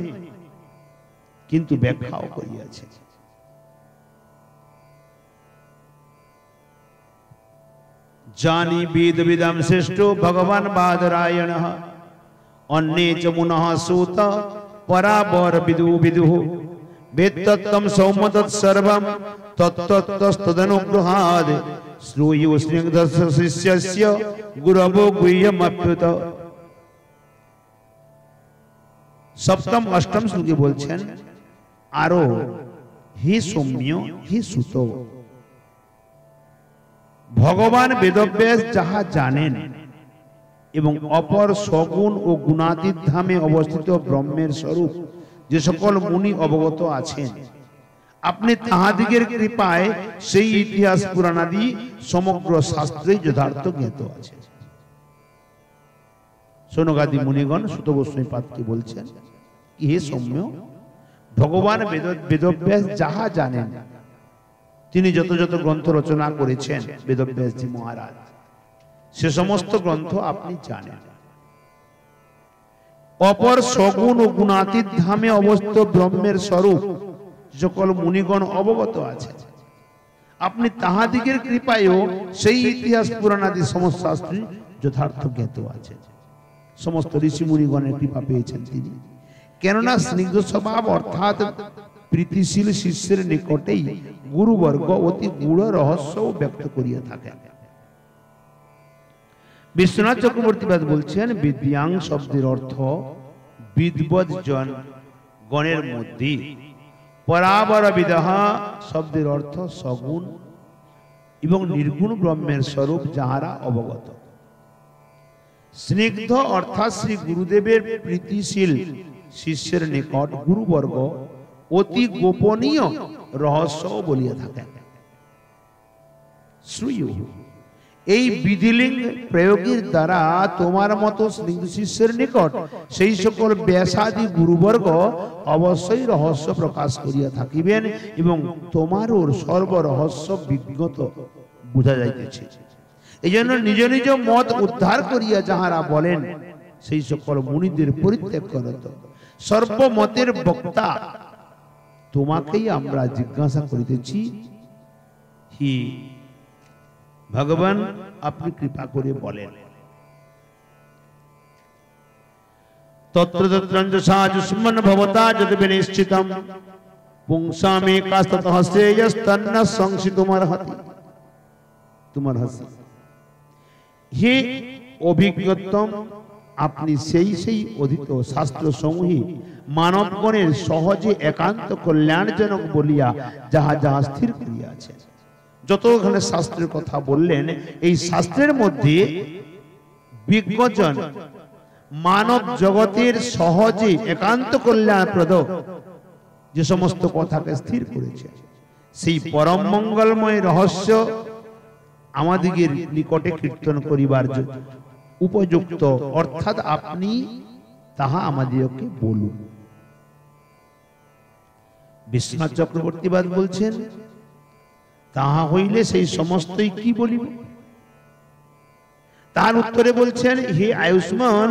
কিন্তু ব্যাখ্যাও করিয়াছে। জানি বেদ বিদম শ্রেষ্ঠ ভগবান বাদরায়ণ অন্যে চ মুনঃ সূত পরাবর বিদু বিদুঃ বেদতত্ত্বম সৌমতৎ সর্বম তত্তত্তস্তদনুগ্রহাদ শ্রূয়ু স্নিগ্ধস্য শিষ্যস্য গুরবো গুহ্যমপ্যুত। সপ্তম অষ্টম শ্লোকে বলছেন আরো হে সৌম্য, হে সুত, ভগবান বেদব্যাস যাহা জানেন এবং অপর সগুণ ও গুণাতীত ধামে অবস্থিত ব্রহ্মের স্বরূপ যে সকল মুনি অবগত আছেন, আপনি তাহাদিগের কৃপায় সেই ইতিহাস পুরাণাদি সমগ্র শাস্ত্রেই যথার্থ জ্ঞাত আছে। সৌনকাদি মুনিগণ সুত গোস্বামীপাদকে বলছেন হে সৌম্য, ভগবান বেদব্যাস যাহা জানেন, তিনি যত যত গ্রন্থ রচনা করেছেন বেদব্যাসজি মহারাজ, সে সমস্ত গ্রন্থ আপনি জানেন। অপর সগুণ ও গুণাতীত ধামে অবস্থিত ব্রহ্মের স্বরূপ সকল মুনিগণ অবগত আছে, আপনি তাহাদিগের কৃপায়ও সেই ইতিহাস পুরাণাদি সমস্ত শাস্ত্রী যথার্থ জ্ঞাত আছে। সমস্ত ঋষি মুনিগণের কৃপা পেয়েছেন তিনি। কেননা স্নিগ্ধ স্বভাব অর্থাৎ প্রীতিশীল শিষ্যের নিকটেই গুরুবর্গ অতি গূঢ় রহস্য ব্যক্ত করিয়া থাকেন। বিশ্বনাথ চক্রবর্তীবাদ বলছেন, বিদ্যাং শব্দের অর্থ বিদ্বৎ জন গণের মধ্যে, পরাবর বিদহা শব্দের অর্থ সগুণ এবং নির্গুণ ব্রহ্মের স্বরূপ যাহারা অবগত। স্নিগ্ধ অর্থাৎ শ্রী গুরুদেবের প্রীতিশীল শিষ্যের নিকট গুরুবর্গ অতি গোপনীয় রহস্য বলিয়া থাকেন। এই বিধিলিঙ্গ প্রয়োগের দ্বারা তোমার মতো স্নিগ্ধ শিষ্যের নিকট সেই সকল ব্যাসাদি গুরুবর্গ অবশ্যই রহস্য প্রকাশ করিয়া থাকিবেন এবং তোমারও সর্বরহস্য বিজ্ঞত বুঝা যাইতেছে। এই জন্য নিজ নিজ মত উদ্ধার করিয়া যাহারা বলেন সেই সকল মুনিদের পরিত্যাগ করত। সর্বমতের বক্তা তোমাকেই আমরা জিজ্ঞাসা করিতেছি, হি ভগবান আপনি কৃপা করে বলেন। তত্র তত্রঞ্জসা যুষ্মন ভবতা যদ বিনিশ্চিতম পুংসামে কাস্ততঃ শ্রেয়স্তন্ন সংসিতুমর্হতি। তোমার হাসি হে অভিজ্ঞতম, আপনি সেই অধীত শাস্ত্র সমূহে মানবগণের সহজে একান্ত কল্যাণজনক বলিয়া যাহা যাহা স্থির করিয়াছে। যতখানে শাস্ত্রের কথা বললেন, এই শাস্ত্রের মধ্যে বিজ্ঞজন মানব জগতের সহজে একান্ত কল্যাণপ্রদ যে সমস্ত কথাকে স্থির করেছে, সেই পরম মঙ্গলময় রহস্য আমাদিগের নিকটে কীর্তন করিবার উপযুক্ত, অর্থাৎ আপনি তাহা আমাদিগকে বলুন। বিশ্বনাথ চক্রবর্তীবাদ বলছেন, তাহা হইলে সেই সমস্তই কি বলিব? তার উত্তরে বলছেন, হে আয়ুষ্মান,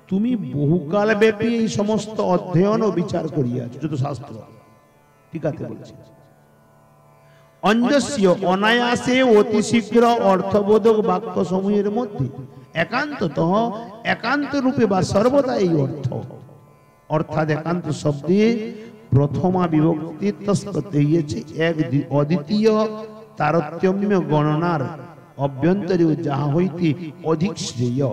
তুমি বহুকাল ব্যাপী এই সমস্ত অধ্যয়ন ও বিচার করিয়াছ, যত শাস্ত্র টিকাতে বলছে। অঞ্জস্য অনায়াসে অতি শীঘ্র অর্থবোধক বাক্য সমূহের মধ্যে একান্ততঃ একান্ত রূপে বা সর্বদা এই অর্থ, অর্থাৎ একান্ত শব্দে প্রথমা বিভক্তি তৎপ্রত্যয় হইয়াছে এক অদ্বিতীয় তারতম্য গণনার অভ্যন্তরে যাহা হইতে অধিক শ্রেয়।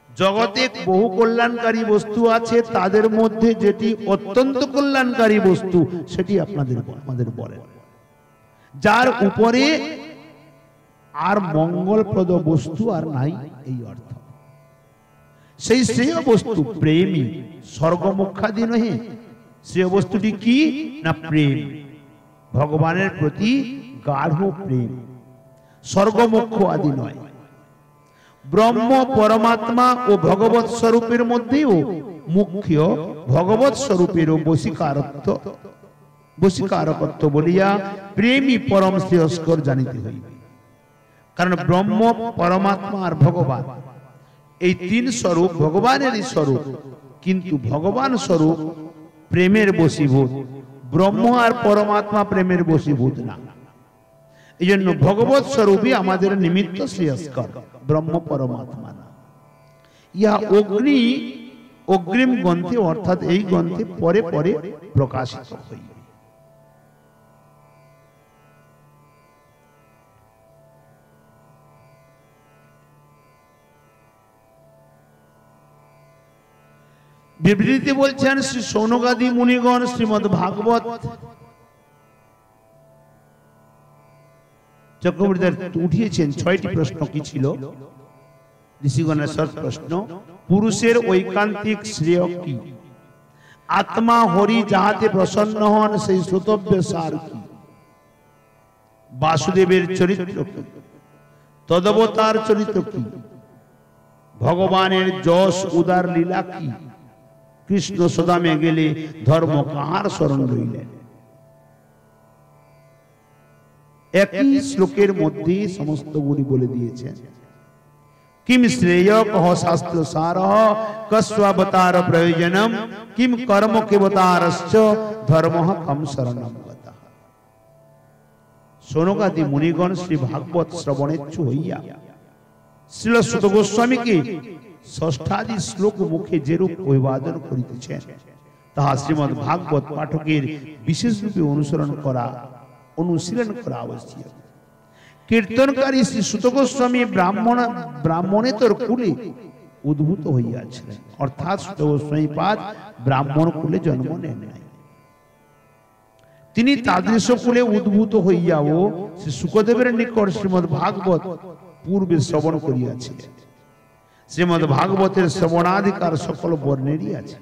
জগতে বহু কল্যাণকারী বস্তু আছে, তাদের মধ্যে যেটি অত্যন্ত কল্যাণকারী বস্তু সেটি আমাদের বলেন, যার উপরে আর মঙ্গলপ্রদ বস্তু আর নাই, এই অর্থ। সেই শ্রেয় বস্তু প্রেমী, স্বর্গমোক্ষাদি নহে। শ্রেয় বস্তুটি কি না প্রেম, ভগবানের প্রতি গাঢ় প্রেম, স্বর্গমোক্ষ আদি নয়। ব্রহ্ম পরমাত্মা ও ভগবৎ স্বরূপের মধ্যেও মুখ্য ভগবৎ স্বরূপেরও বশীকারকত্ব বলিয়া প্রেমী পরম শ্রেয়স্কর জানিতে হইবে। কারণ ব্রহ্ম, পরমাত্মা আর ভগবান এই তিন স্বরূপ ভগবানেরই স্বরূপ, কিন্তু ভগবান স্বরূপ প্রেমের বশীভূত, ব্রহ্ম আর পরমাত্মা প্রেমের বশীভূত না। এই জন্য ভগবৎ স্বরূপই আমাদের নিমিত্ত শ্রেয়স্কর, ব্রহ্ম পরমাত্মা না। ইহা অগ্রিম গ্রন্থে, অর্থাৎ এই গ্রন্থে পরে পরে প্রকাশিত হইবে। বিবৃতি বলছেন, শ্রী সৌনকাদি মুনিগণ শ্রীমদ ভাগবত চক্রবর্তী উঠিয়েছেন। 6টি প্রশ্ন কি ছিল? ঋষিগণের সব প্রশ্ন। পুরুষের ঐকান্তিক শ্রেয় কি? আত্মা হরি যাহাতে প্রসন্ন হন সেই শ্রোতব্য সার কি? বাসুদেবের চরিত্র কি? তদবতার চরিত্র কি? ভগবানের যশ উদার লীলা কি? কৃষ্ণ সদামে গেলে ধর্ম কাহার শরণ লইলেন? একই শ্লোকের মধ্যে সমস্ত গুণী বলে দিয়েছেন। কিম শ্রেয় কহ শাস্ত্র সারঃ কস্বাবতার প্রয়োজনম কিম কর্ম কেবতারশ্চ ধর্মঃ কম শরণম গতঃ। সৌনকাদি মুনিগণ শ্রী ভাগবত শ্রবণেচ্ছু হইয়া শ্রীল সুত গোস্বামীকে ষষ্ঠাদি শ্লোক মুখে যেরূপ অভিবাদন করিতেছেন তাহা শ্রীমদ্ ভাগবত পাঠকের বিশেষ রূপে অনুশীলন করা আবশ্যক। কীর্তনকারী শ্রী সুত গোস্বামী ব্রাহ্মণেতর কুলে উদ্ভূত হইয়াছিলেন, অর্থাৎ সুত গোস্বামী পাদ ব্রাহ্মণ কুলে জন্ম নেন নাই। তিনি তাদৃশ কুলে উদ্ভূত হইয়াও শ্রী শুকদেবের নিকট শ্রীমদ্ ভাগবত পূর্বে শ্রবণ করিয়াছিলেন। শ্রীমদ্ ভাগবতের শ্রবণাধিকার সকল বর্ণেরই আছে।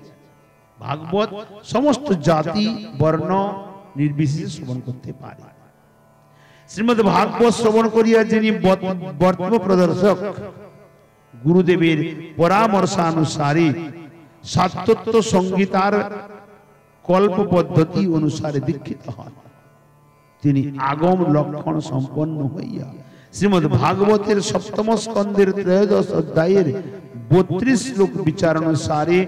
ভাগবত সমস্ত জাতি বর্ণ নির্বিশেষে শ্রবণ করতে পারে। শ্রীমদ্ ভাগবত শ্রবণ করিয়া যিনি বর্তম প্রদর্শক গুরুদেবের পরামর্শানুসারে সাতত্ব সংগীতার কল্প পদ্ধতি অনুসারে দীক্ষিত হন, তিনি আগম লক্ষণ সম্পন্ন হইয়া শ্রীমদ্ ভাগবতের সপ্তম স্কন্ধের 13 অধ্যায়ের 32 শ্লোক বিচারানুসারে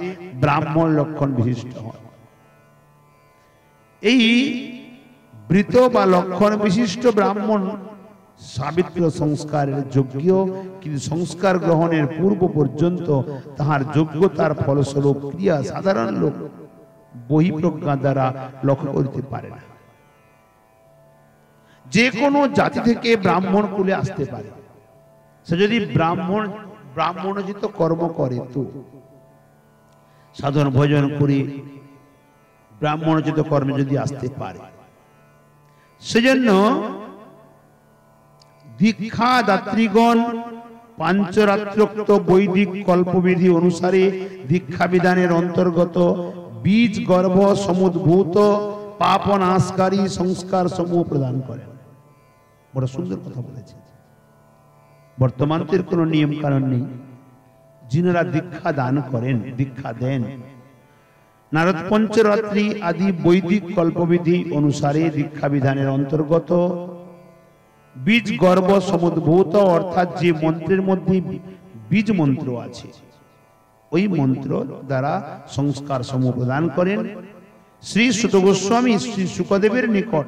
ব্রাহ্মণ লক্ষণ বিশিষ্ট হন। এই বৃত বা লক্ষণ বিশিষ্ট ব্রাহ্মণ সাবিত্র সংস্কারের যোগ্য, কিন্তু সংস্কার গ্রহণের পূর্ব পর্যন্ত তাহার যোগ্যতার ফলস্বরূপ ক্রিয়া সাধারণ লোক বহিঃপ্রজ্ঞা দ্বারা লক্ষ্য করিতে পারে না। যে কোনো জাতি থেকে ব্রাহ্মণ কুলে আসতে পারে, সে যদি ব্রাহ্মণোচিত কর্ম করে, তো সাধন ভজন করে ব্রাহ্মণোচিত কর্মে যদি আসতে পারে, সেজন্য দীক্ষা দাত্রীগণ পাঞ্চরাত্রোক্ত বৈদিক কল্পবিধি অনুসারে দীক্ষা বিধানের অন্তর্গত বীজ গর্ভ সমুদ্ভূত পাপনাশকারী সংস্কার সমূহ প্রদান করেন। বড় সুন্দর কথা বলেছে। বর্তমান তো কোনো নিয়ম কানুন নেই। যিনারা দীক্ষা দান করেন, দীক্ষা দেন, নারদ পঞ্চরাত্রি আদি বৈদিক কল্পবিধি অনুসারে দীক্ষা বিধানের অন্তর্গত বীজ গর্ভ সমুদ্ভূত, অর্থাৎ যে মন্ত্রের মধ্যে বীজ মন্ত্র আছে, ওই মন্ত্র দ্বারা সংস্কার সমূহ প্রদান করেন। শ্রী সুত গোস্বামী শ্রী শুকদেবের নিকট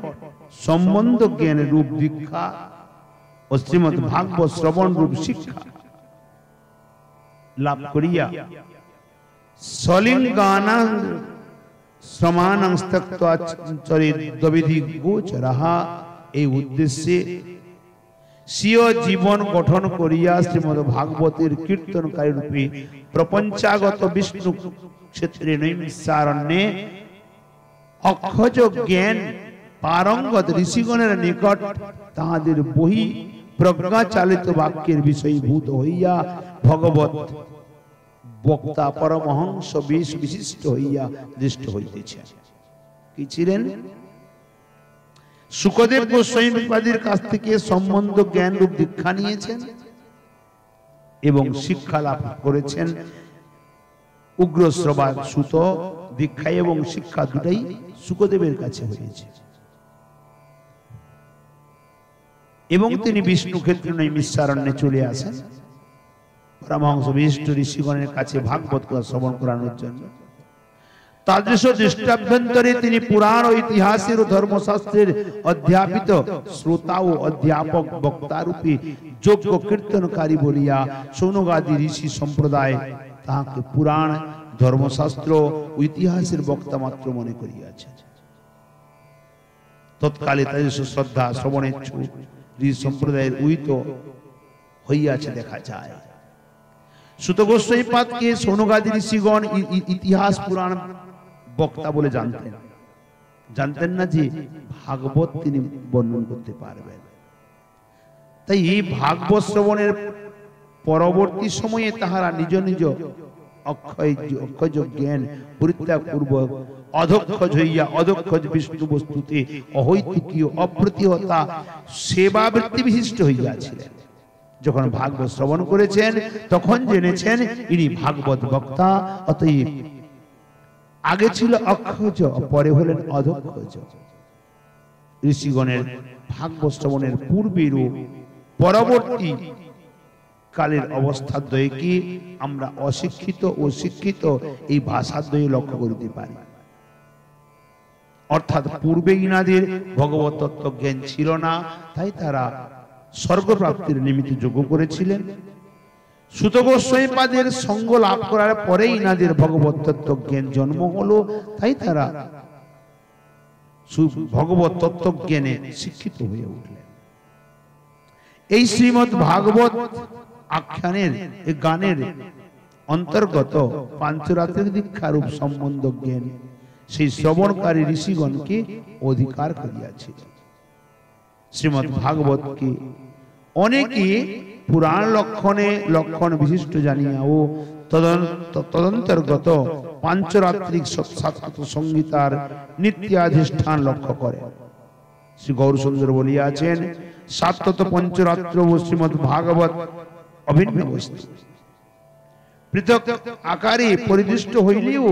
সম্বন্ধ জ্ঞান রূপ দীক্ষা ও শ্রীমদ্ ভাগবত শ্রবণ রূপ শিক্ষা লাভ করিয়া সলিঙ্গানাং সমানাং ত্যক্ত্বাচরিতবিধি গোচরঃ এই উদ্দেশ্যে স্বীয় জীবন গঠন করিয়া শ্রীমদ্ ভাগবতের কীর্তনকারী রূপে প্রপঞ্চাগত বিষ্ণু ক্ষেত্রে নৈমিষারণ্যে অক্ষজ জ্ঞান পারঙ্গত ঋষিগণের নিকট তাহাদের বহি প্রজ্ঞাচালিত বাক্যের বিষয়ভূত হইয়া ভগবত বক্তা পরমহংস বেশ বিশিষ্ট হইয়া দৃষ্ট হইতেছে। কি ছিলেন? শুকদেব গোস্বামীর কাছ থেকে সম্বন্ধ জ্ঞান রূপ দীক্ষা নিয়েছেন এবং শিক্ষা লাভ করেছেন। উগ্রশ্রবা সুত দীক্ষা এবং শিক্ষা দুটাই শুকদেবের কাছে হয়েছে এবং তিনি বিষ্ণু ক্ষেত্রে নৈমিষারণ্যে চলে আসেন পরমহংস বিশিষ্ট ঋষিগণের কাছে ভাগবত কথা শ্রবণ করানোর জন্য। তাদৃশ দৃষ্টাভ্যন্তরে তিনি পুরাণ ও ইতিহাসের ও ধর্মশাস্ত্রের অধ্যাপিত শ্রোতা ও অধ্যাপক বক্তারূপে যোগ্য কীর্তনকারী বলিয়া সৌনগাদি ঋষি সম্প্রদায় তাহাকে পুরাণ ধর্মশাস্ত্র ও ইতিহাসের বক্তা মাত্র মনে করিয়াছে। তৎকালে তাদের শ্রদ্ধা শ্রবণেচ্ছু ঋষি সম্প্রদায়ের উহিত হইয়াছে দেখা যায়। সুত গোস্বামী পাদকে সৌনগাদি ঋষিগণ ইতিহাস পুরাণ বক্তা বলে জানতেন না যে ভাগবত তিনি বর্ণন করতে পারবেন। তাই এই ভাগবত শ্রবণের পরবর্তী সময়ে তাহারা নিজ নিজ অক্ষয় জ্ঞান পরিত্যাগ পূর্বক অধক্ষজ হইয়া অধক্ষজ বিষ্ণু বস্তুতে অহৈতুকীয় অপ্রতিহতা সেবাবৃত্তি বিশিষ্ট হইয়াছিলেন। যখন ভাগবত শ্রবণ করেছেন তখন জেনেছেন ইনি ভাগবত বক্তা। অতএব আগে ছিল অক্ষজ, পরে হলেন অধক্ষজ। ঋষিগণের ভাগবত শ্রবণের পূর্বের ও পরবর্তী কালের অবস্থাদ্বয়কে আমরা অশিক্ষিত ও শিক্ষিত এই ভাষাদ্বয়ে লক্ষ্য করিতে পারি। অর্থাৎ পূর্বে ইনাদের ভগবত তত্ত্ব জ্ঞান ছিল না, তাই তারা স্বর্গপ্রাপ্তির নিমিত্ত যোগ্য করেছিলেন। সুত গোস্বামীপাদের সঙ্গ লাভ করার পরেই ইনাদের ভগবত তত্ত্ব জ্ঞান জন্ম হলো, তাই তারা ভগবত তত্ত্ব জ্ঞানে শিক্ষিত হয়ে উঠলেন। এই শ্রীমৎ ভাগবত আখ্যানের এই গানের অন্তর্গত পাঞ্চরাত্রিক দীক্ষারূপ সম্বন্ধ জ্ঞান সেই শ্রবণকারী ঋষিগণকে অধিকার করিয়াছে। শ্রীমৎ ভাগবতকে অনেকে পুরাণ লক্ষণ বিশিষ্ট জানিয়া ও তদন্তর্গত পাঞ্চরাত্রিক সংগীতার নিত্যাধিষ্ঠান লক্ষ্য করে। শ্রী গৌরসুন্দর বলিয়াছেন, সাতত পঞ্চরাত্র ও শ্রীমৎ ভাগবত অভিন্ন বস্তু, পৃথক আকারে পরিদৃষ্ট হইলেও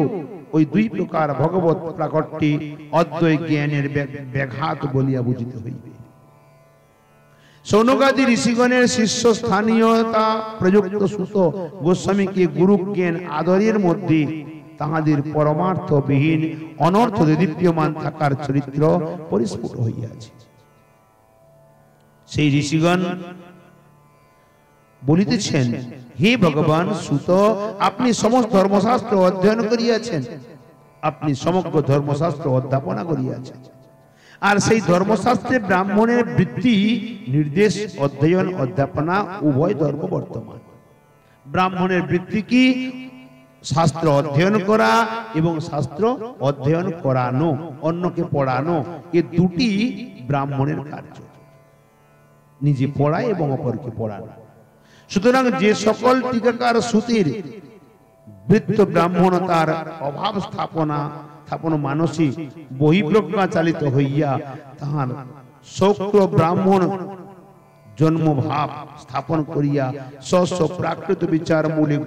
ওই দুই প্রকার ভগবত প্রাকট্যে অদ্বৈত জ্ঞানের ব্যাঘাত বলিয়া বুঝিতে হইবে। সৌনকাদি ঋষিগণের শিষ্য স্থানীয়তা প্রযুক্ত সুত গোস্বামীকে গুরু জ্ঞান আদরের মধ্যে তাহাদের পরমার্থবিহীন অনর্থ দীপ্যমান থাকার চরিত্র পরিস্ফুট হইয়াছে। সেই ঋষিগণ বলিতেছেন, হে ভগবান সুত, আপনি সমস্ত ধর্মশাস্ত্র অধ্যয়ন করিয়াছেন, আপনি সমগ্র ধর্মশাস্ত্র অধ্যাপনা করিয়াছেন, আর সেই ধর্মশাস্ত্রে ব্রাহ্মণের বৃত্তি নির্দেশ অধ্যয়ন অধ্যাপনা উভয় ধর্ম বর্তমান। ব্রাহ্মণের বৃত্তি কি? শাস্ত্র অধ্যয়ন করা এবং শাস্ত্র অধ্যয়ন করানো, অন্যকে পড়ানো, এ দুটি ব্রাহ্মণের কার্য, নিজে পড়ায় এবং অপরকে পড়ানো। সুতরাং যে সকল টিকাকার শ্রুতির বৃত্ত ব্রাহ্মণতার অভাব স্থাপন মানসিক বহিঃপ্রজ্ঞা চালিত হইয়া তাহার শৌক্র ব্রাহ্মণ জন্মভাব স্থাপন করিয়া স্ব প্রাকৃত বিচার মূলে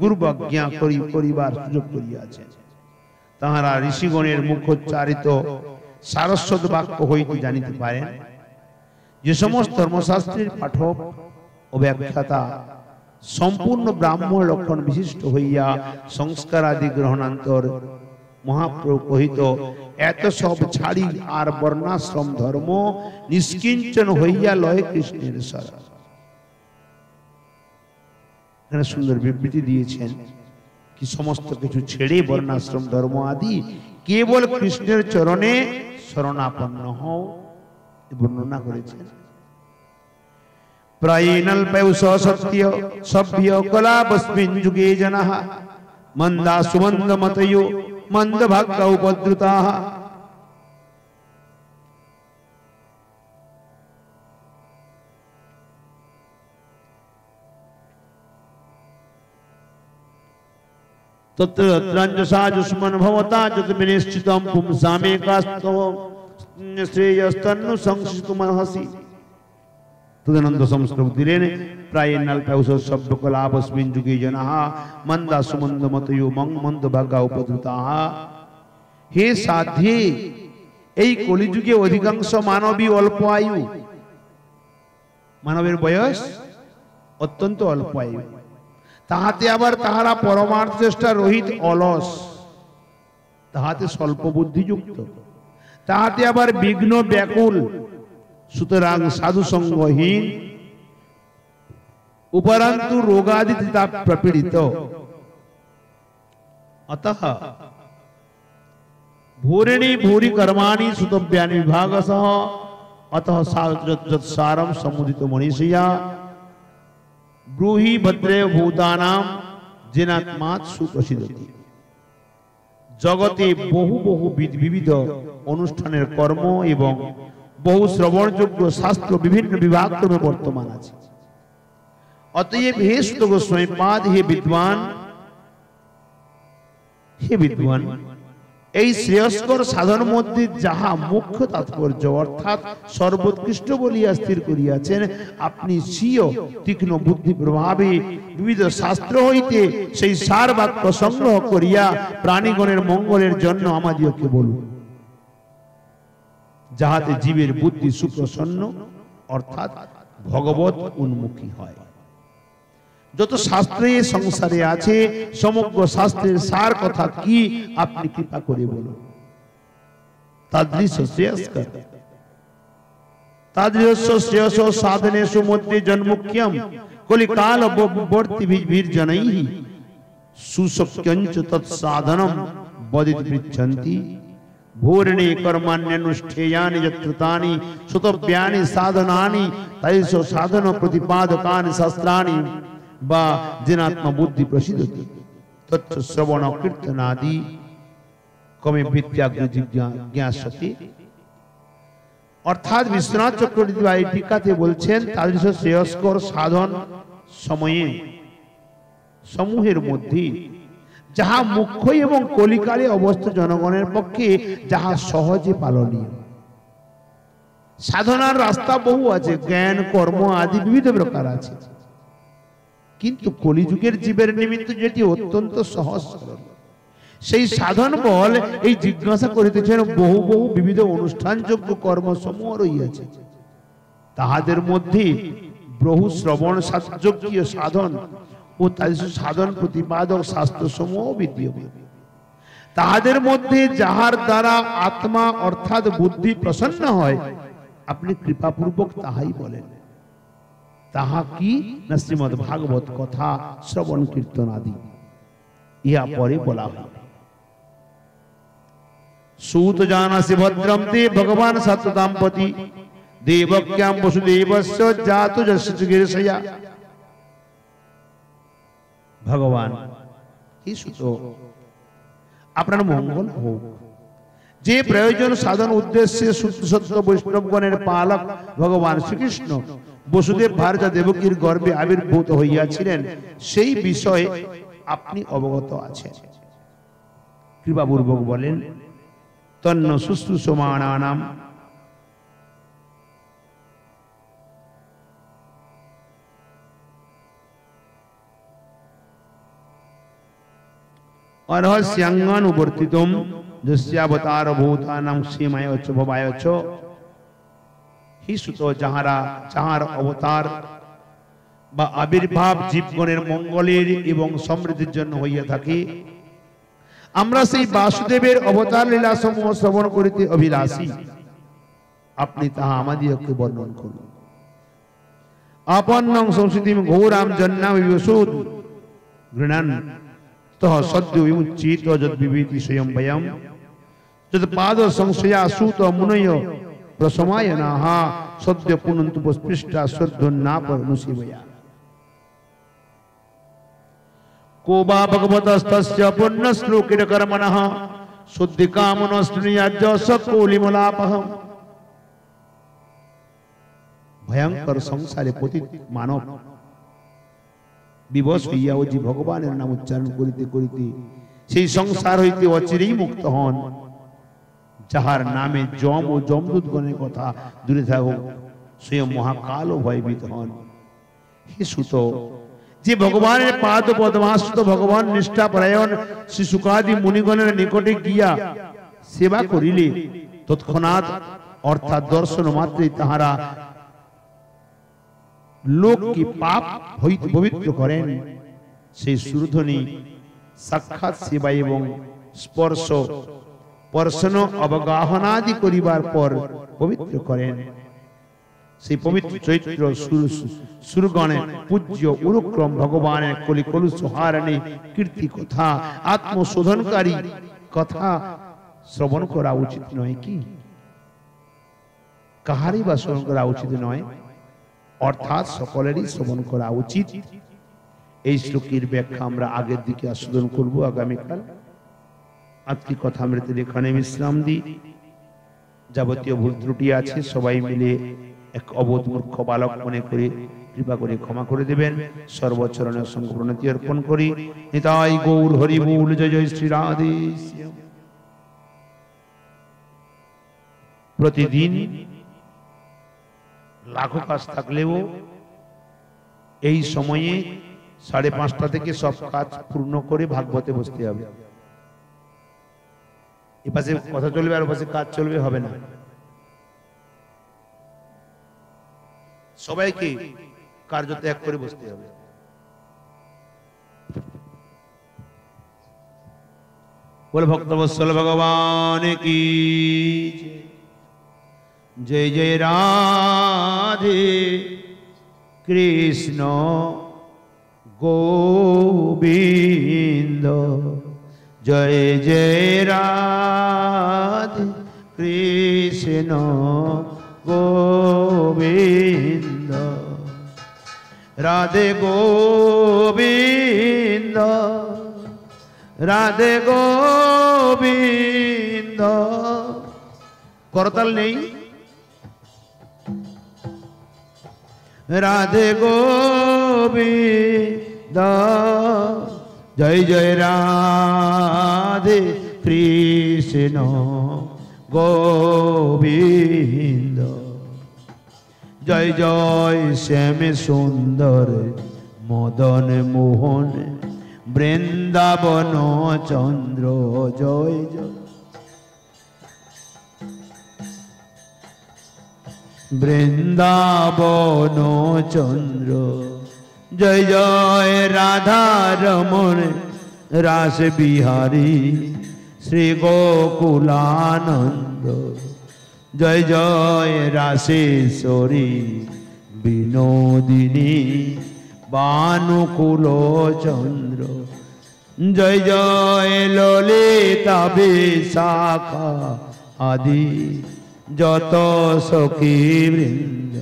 গুরুবজ্ঞা করিবার সুযোগ করিয়াছে। তাহারা ঋষিগণের মুখোচ্চারিত সারস্বত বাক্য হইতে জানিতে পারেন, যে সমস্ত ধর্মশাস্ত্রের পাঠক ও ব্যাখ্যাতা সম্পূর্ণ ব্রাহ্মণ লক্ষণ বিশিষ্ট হইয়া সংস্কার আদি গ্রহণান্তর মহাপ্রভু কহিত এত সব ছাড়ি আর বর্ণাশ্রম ধর্ম নিষ্কিঞ্চন হইয়া লয় কৃষ্ণের সারা। এখানে সুন্দর বিবৃতি দিয়েছেন কি সমস্ত কিছু ছেড়ে বর্ণাশ্রম ধর্ম আদি কেবল কৃষ্ণের চরণে শরণাপন্ন হও বর্ণনা করেছেন। প্রায়ীনল্পৌষ সত্য সভ্য কলাবস্মিন যুগে জনঃ মন্দা সুমন্দ মতয়ো মন্দ ভাগ্য উপদ্রুতাঃ। তত্র তত্রাঞ্জসা যুষ্মন ভবতা যত বিনিশ্চিতম পুংসামে কাস্তব শ্রেয়স্তন্নু সংসিতুমহসি। তদনন্দ সংস্কৃত দিলেন, প্রায় নাল্পৌষ সভ্য কলাবস্মিন যুগে জনঃ মন্দা সুমন্দ মতয়ো মন্দ ভাগ্য উপদ্রুতাঃ। হে সাধ্যে, এই কলিযুগে অধিকাংশ মানবী অল্প আয়ু, মানবের বয়স অত্যন্ত অল্প আয়ু, তাহাতে আবার তাহারা পরমার্থ চেষ্টা রহিত অলস, তাহাতে স্বল্প বুদ্ধিযুক্ত, তাহাতে আবার বিঘ্ন ব্যাকুল, সুতরাং সাধু সঙ্গহীন, উপরান্তু রোগাদি তাপ প্রপীড়িত। অতঃ ভূরিণী ভূরি কর্মাণি সুতব্যানি বিভাগসহ অতঃ সারম সমুদিত মনীষিয়া ব্রূহি ভদ্রে ভূতানাম জেনাত্মাৎ সুপ্রসিদ্ধতি। জগতে বহু বহু বিবিধ অনুষ্ঠানের কর্ম এবং বহু শ্রবণযোগ্য শাস্ত্র বিভিন্ন বিভাগ ক্রমে বর্তমান আছে। অতএব হে সুত গোস্বামীপাদ, হে বিদ্বান, এই শ্রেয়স্কর সাধন মধ্যে যাহা মুখ্য তাৎপর্য অর্থাৎ সর্বোৎকৃষ্ট বলিয়া স্থির করিয়াছেন, আপনি স্বীয় তীক্ষ্ণ বুদ্ধি প্রভাবে বিবিধ শাস্ত্র হইতে সেই সার বাক্য সংগ্রহ করিয়া প্রাণীগণের মঙ্গলের জন্য আমাদিওকে বলুন, যাহাতে জীবের বুদ্ধি সুপ্রসন্ন অর্থাৎ ভগবত উন্মুখী হয়। যত শাস্ত্রে সংসারে আছে সমগ্র শাস্ত্রের সার কথা কি আপনি কৃপা করে বলুন। तादृशस्य श्रेयसो साधनेषु मध्ये जन्मुख्यम कलिकाल वर्तिभिर्जनैः सुशक्यञ्च तत्साधनं वदिति पृच्छन्ति भूरिणे कर्माण्यनुष्ठेयानि यत्कृतानि सुतव्यानि साधनानि तैषो साधन प्रतिपादकानि शास्त्राणि वा जिनात्म बुद्धि प्रसिद्धति तच्च श्रवण कीर्तनादि कमे विद्याग्र जिज्ञास्यति। अर्थात विश्वनाथ चक्रवर्ती এই টিকাতে বলছেন তাদৃশ শ্রেয়স্কর সাধন সময়ে সমূহের মধ্যে যাহা মুখ্য এবং কলিকালে অবস্থিত জনগণের পক্ষে যাহা সহজে পালনীয়। সাধনার রাস্তা বহু আছে, জ্ঞান কর্ম আদি বিবিধ প্রকার আছে, কিন্তু কলিযুগের জীবের নিমিত্ত যেটি অত্যন্ত সহজ সরল সেই সাধন বল এই জিজ্ঞাসা করিতেছেন বহু বহু বিবিধ অনুষ্ঠানযোগ্য কর্মসমূহ রইয়াছে, তাহাদের মধ্যে বহু শ্রবণ সাধযোগ্য সাধন ও তাদের সাধন প্রতিপাদক শাস্ত্রসমূহ বিদ্যমান। তাহাদের মধ্যে যাহার দ্বারা আত্মা অর্থাৎ বুদ্ধি প্রসন্ন হয় আপনি কৃপাপূর্বক তাহাই বলেন। তাহা কি না শ্রীমদ্ ভাগবত কথা শ্রবণ কীর্তন আদি। ইহা পরে বলা হয় सूत जानासि भद्रम ते भगवान सत्यदाम्पति देवक्यां वसुदेवस्य जातु जस्य चिकीर्षया। भगवान हे सुत আপনার মঙ্গল হোক। যে প্রয়োজন সাধন উদ্দেশ্যে শুদ্ধ সত্য বৈষ্ণবগণের পালক ভগবান শ্রীকৃষ্ণ বসুদেব ভার্যা দেবকীর গর্ভে আবির্ভূত হইয়াছিলেন সেই বিষয়ে আপনি অবগত আছেন। কৃপাপূর্বক বলেন তন্ন শুশ্রূষমাণানাম অরহস্যাঙ্গানুবর্তিতম যস্যাবতার ভূতানাং সীমায় চ ভবায় চ। হি সুত যাহার অবতার বা আবির্ভাব জীবগণের মঙ্গলের এবং সমৃদ্ধির জন্য হইয়া থাকে, আমরা সেই বাসুদেবের অবতার লীলা সমূহ শ্রবণ করিতে অভিলাষী, আপনি তাহা আমাদিগকে বর্ণন করুন। আপন্নং সংস্কৃতিম ঘোরাম জন্নাম বিবসুদ গৃণান তহ সদ্য বিমুচ্চিত যদ বিবিতি স্বয়ং বয়ম যদ পাদ সংশয়া সুত মুনয় প্রসমায়নাহ সদ্য পুনন্তু পুষ্পৃষ্টা শ্রদ্ধন্নাপ নুসিবয়া। को बा भगवतस्तस्य पुण्य श्लोकेन कर्मणः शुद्धिकामनो स्नुयाज्ज सकोलिमलापहम्। भयंकर संसारे पतित मानव विवश হইয়া ও যে ভগবানের নাম উচ্চারণ করিতে করিতে সেই সংসার হইতে অচিরেই মুক্ত হন, যাহার নামে যম ও যমদূতগণের কথা দূরে থাকুক স্বয়ং মহাকাল ভয়ভীত হন। হে সুত, যে ভগবানের পাদ পদ্মাশ্রিত ভগবান নিষ্ঠা পরায়ণ শ্রী শুকাদি মুনিগণের নিকটে গিয়া সেবা করিলে তৎক্ষণাৎ অর্থাৎ দর্শন মাত্রই তাহারা লোককে পাপ হইতে পবিত্র করেন, সেই সুরধ্বনি সাক্ষাৎ সেবা এবং স্পর্শ পর্শন অবগাহনাদি করিবার পর পবিত্র করেন। সেই পবিত্র চৈত্র সুরগণে পূজ্য উরুক্রম ভগবানের কলি কলুষ হারণে কীর্তি কথা আত্মশোধনকারী কথা শ্রবণ করা উচিত নয় কি? কাহারই বা শ্রবণ করা উচিত নয়, অর্থাৎ সকলেরই শ্রবণ করা উচিত। এই শ্লোকের ব্যাখ্যা আমরা আগের দিকে আস্বাদন করব আগামীকাল। আজকে কথা আমরা এখানে বিশ্রাম দিই। যাবতীয় ভুল ত্রুটি আছে সবাই মিলে এক অবোধ মূর্খ বালক মনে করে কৃপা করে ক্ষমা করে দেবেন। সর্বচরণে অসংখ্য প্রণতি অর্পণ করি। নিতাই গৌর হরি বল, জয় জয় শ্রী রাধে। প্রতিদিন লাখো কাজ থাকলেও এই সময়ে 5:30 থেকে সব কাজ পূর্ণ করে ভাগবতে বসতে হবে। এপাশে কথা চলবে আর ওপাশে কাজ চলবে, হবে না। সবাইকে কার্য ত্যাগ করে বসতে হবে। বল ভক্তবৎসল ভগবান কি, जय जय राधे कृष्ण गोविंद जय जय राधे कृष्ण गोविंद राधे गोविंद राधे गोविंद करताल नहीं राधे गोविंद जय जय राधे कृष्ण गोविंद जय जय श्याम सुंदर मदन मोहन वृंदावन चंद्र जय जय वृंदावन चंद्र जय जय राधा रमण रास बिहारी श्री गोकुलानंद जय जय रासेश्वरी विनोदिनी भानुकुलो चंद्र जय जय ललिता विशाखा आदि जत सखी वृंद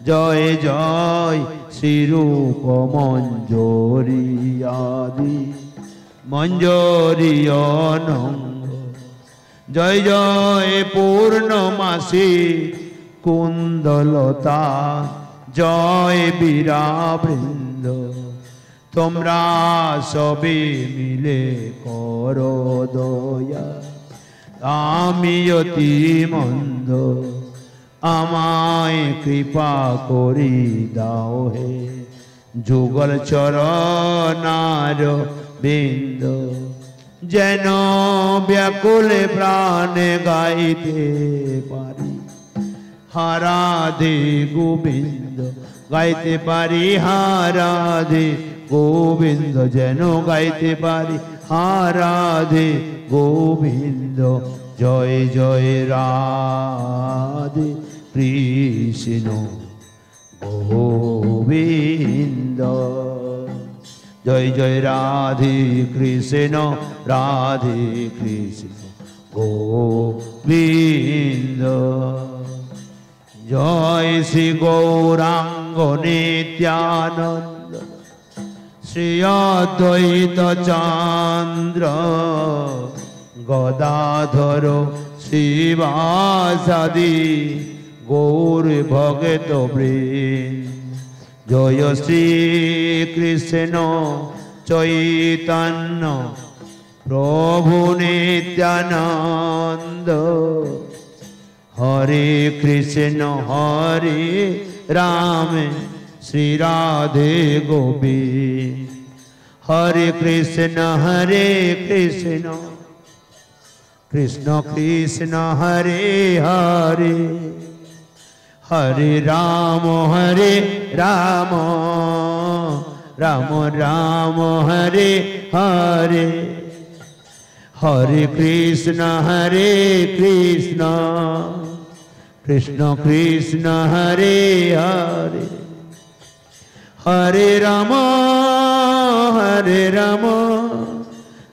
जय जय श्री रूप मंजरी आदि मंजरी अनंग जय जय पूर्णमासी कुंदलता जय बीरा वृंद তোমরা সবে মিলে করো দয়া আমি অতি মন্দ আমায় কৃপা করি দাও হে যুগল চরণার বিন্দ যেন ব্যাকুলে প্রাণে গাইতে পারি হারাধে গোবিন্দ গাইতে পারি হারাধে গোবিন্দ যেন গাইতে পারি হারাধে গোবিন্দ জয় জয় রাধে কৃষ্ণ গোবিন্দ জয় জয় রাধে কৃষ্ণ রাধে কৃষ্ণ গোবিন্দ জয় শ্রী গৌরাঙ্গ নিত্যানন্দ শ্রী অদ্বৈত চন্দ্র গদাধর শ্রীবাসাদি গৌর ভগত বৃন্দ জয় শ্রী কৃষ্ণ চৈতন্য প্রভু নিত্যানন্দ হরে কৃষ্ণ হরে রাম শ্রী রাধে গোবিন্দ হরে কৃষ্ণ কৃষ্ণ কৃষ্ণ হরে হরে হরে রাম রাম রাম হরে হরে हरे कृष्ण कृष्ण कृष्ण हरे हरे हरे राम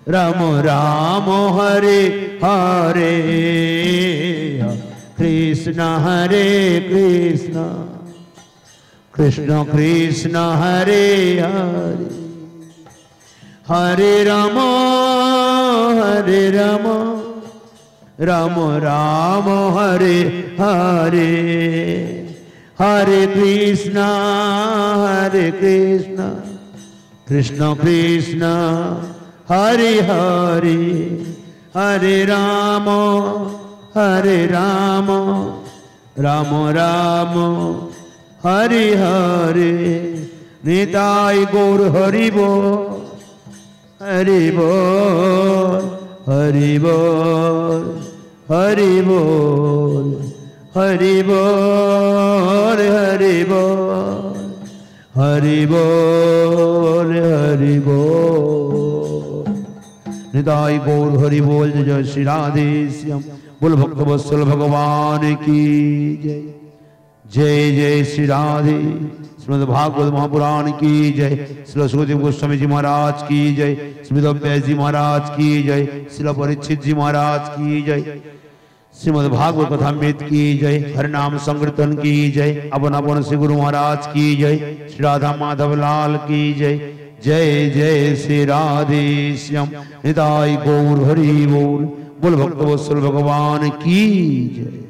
राम राम हरे हरे कृष्ण कृष्ण कृष्ण कृष्ण हरे हरे हरे राम राम राम हरे हरे हरे कृष्ण कृष्ण कृष्ण हरे हरे हरे राम राम राम हरे हरे निताय गौर हरि बोल हरि बोल हरि बोल हरि बोल हरि बोल हरि बोल हरि बोल हरि बोल निताई गौर हरि बोल। जय श्री राधे श्याम बोल भक्त वत्सल भगवान की जय। जय जय श्री राधे। श्रीमद् भागवत महापुराण की जय। श्री सुखदेव गोस्वामी जी महाराज की जय। श्रीमद् व्यास जी महाराज की जय। श्री परीक्षित जी महाराज की जय। श्रीमद् भागवत कथामृत की जय। हरिनाम संकीर्तन की जय। अपन अपन श्री गुरु महाराज की जय। श्री राधा माधव लाल की जय। जय जय श्री राधे श्याम निताई गौर हरि बोल। बोल भक्त वत्सल भगवान की जय।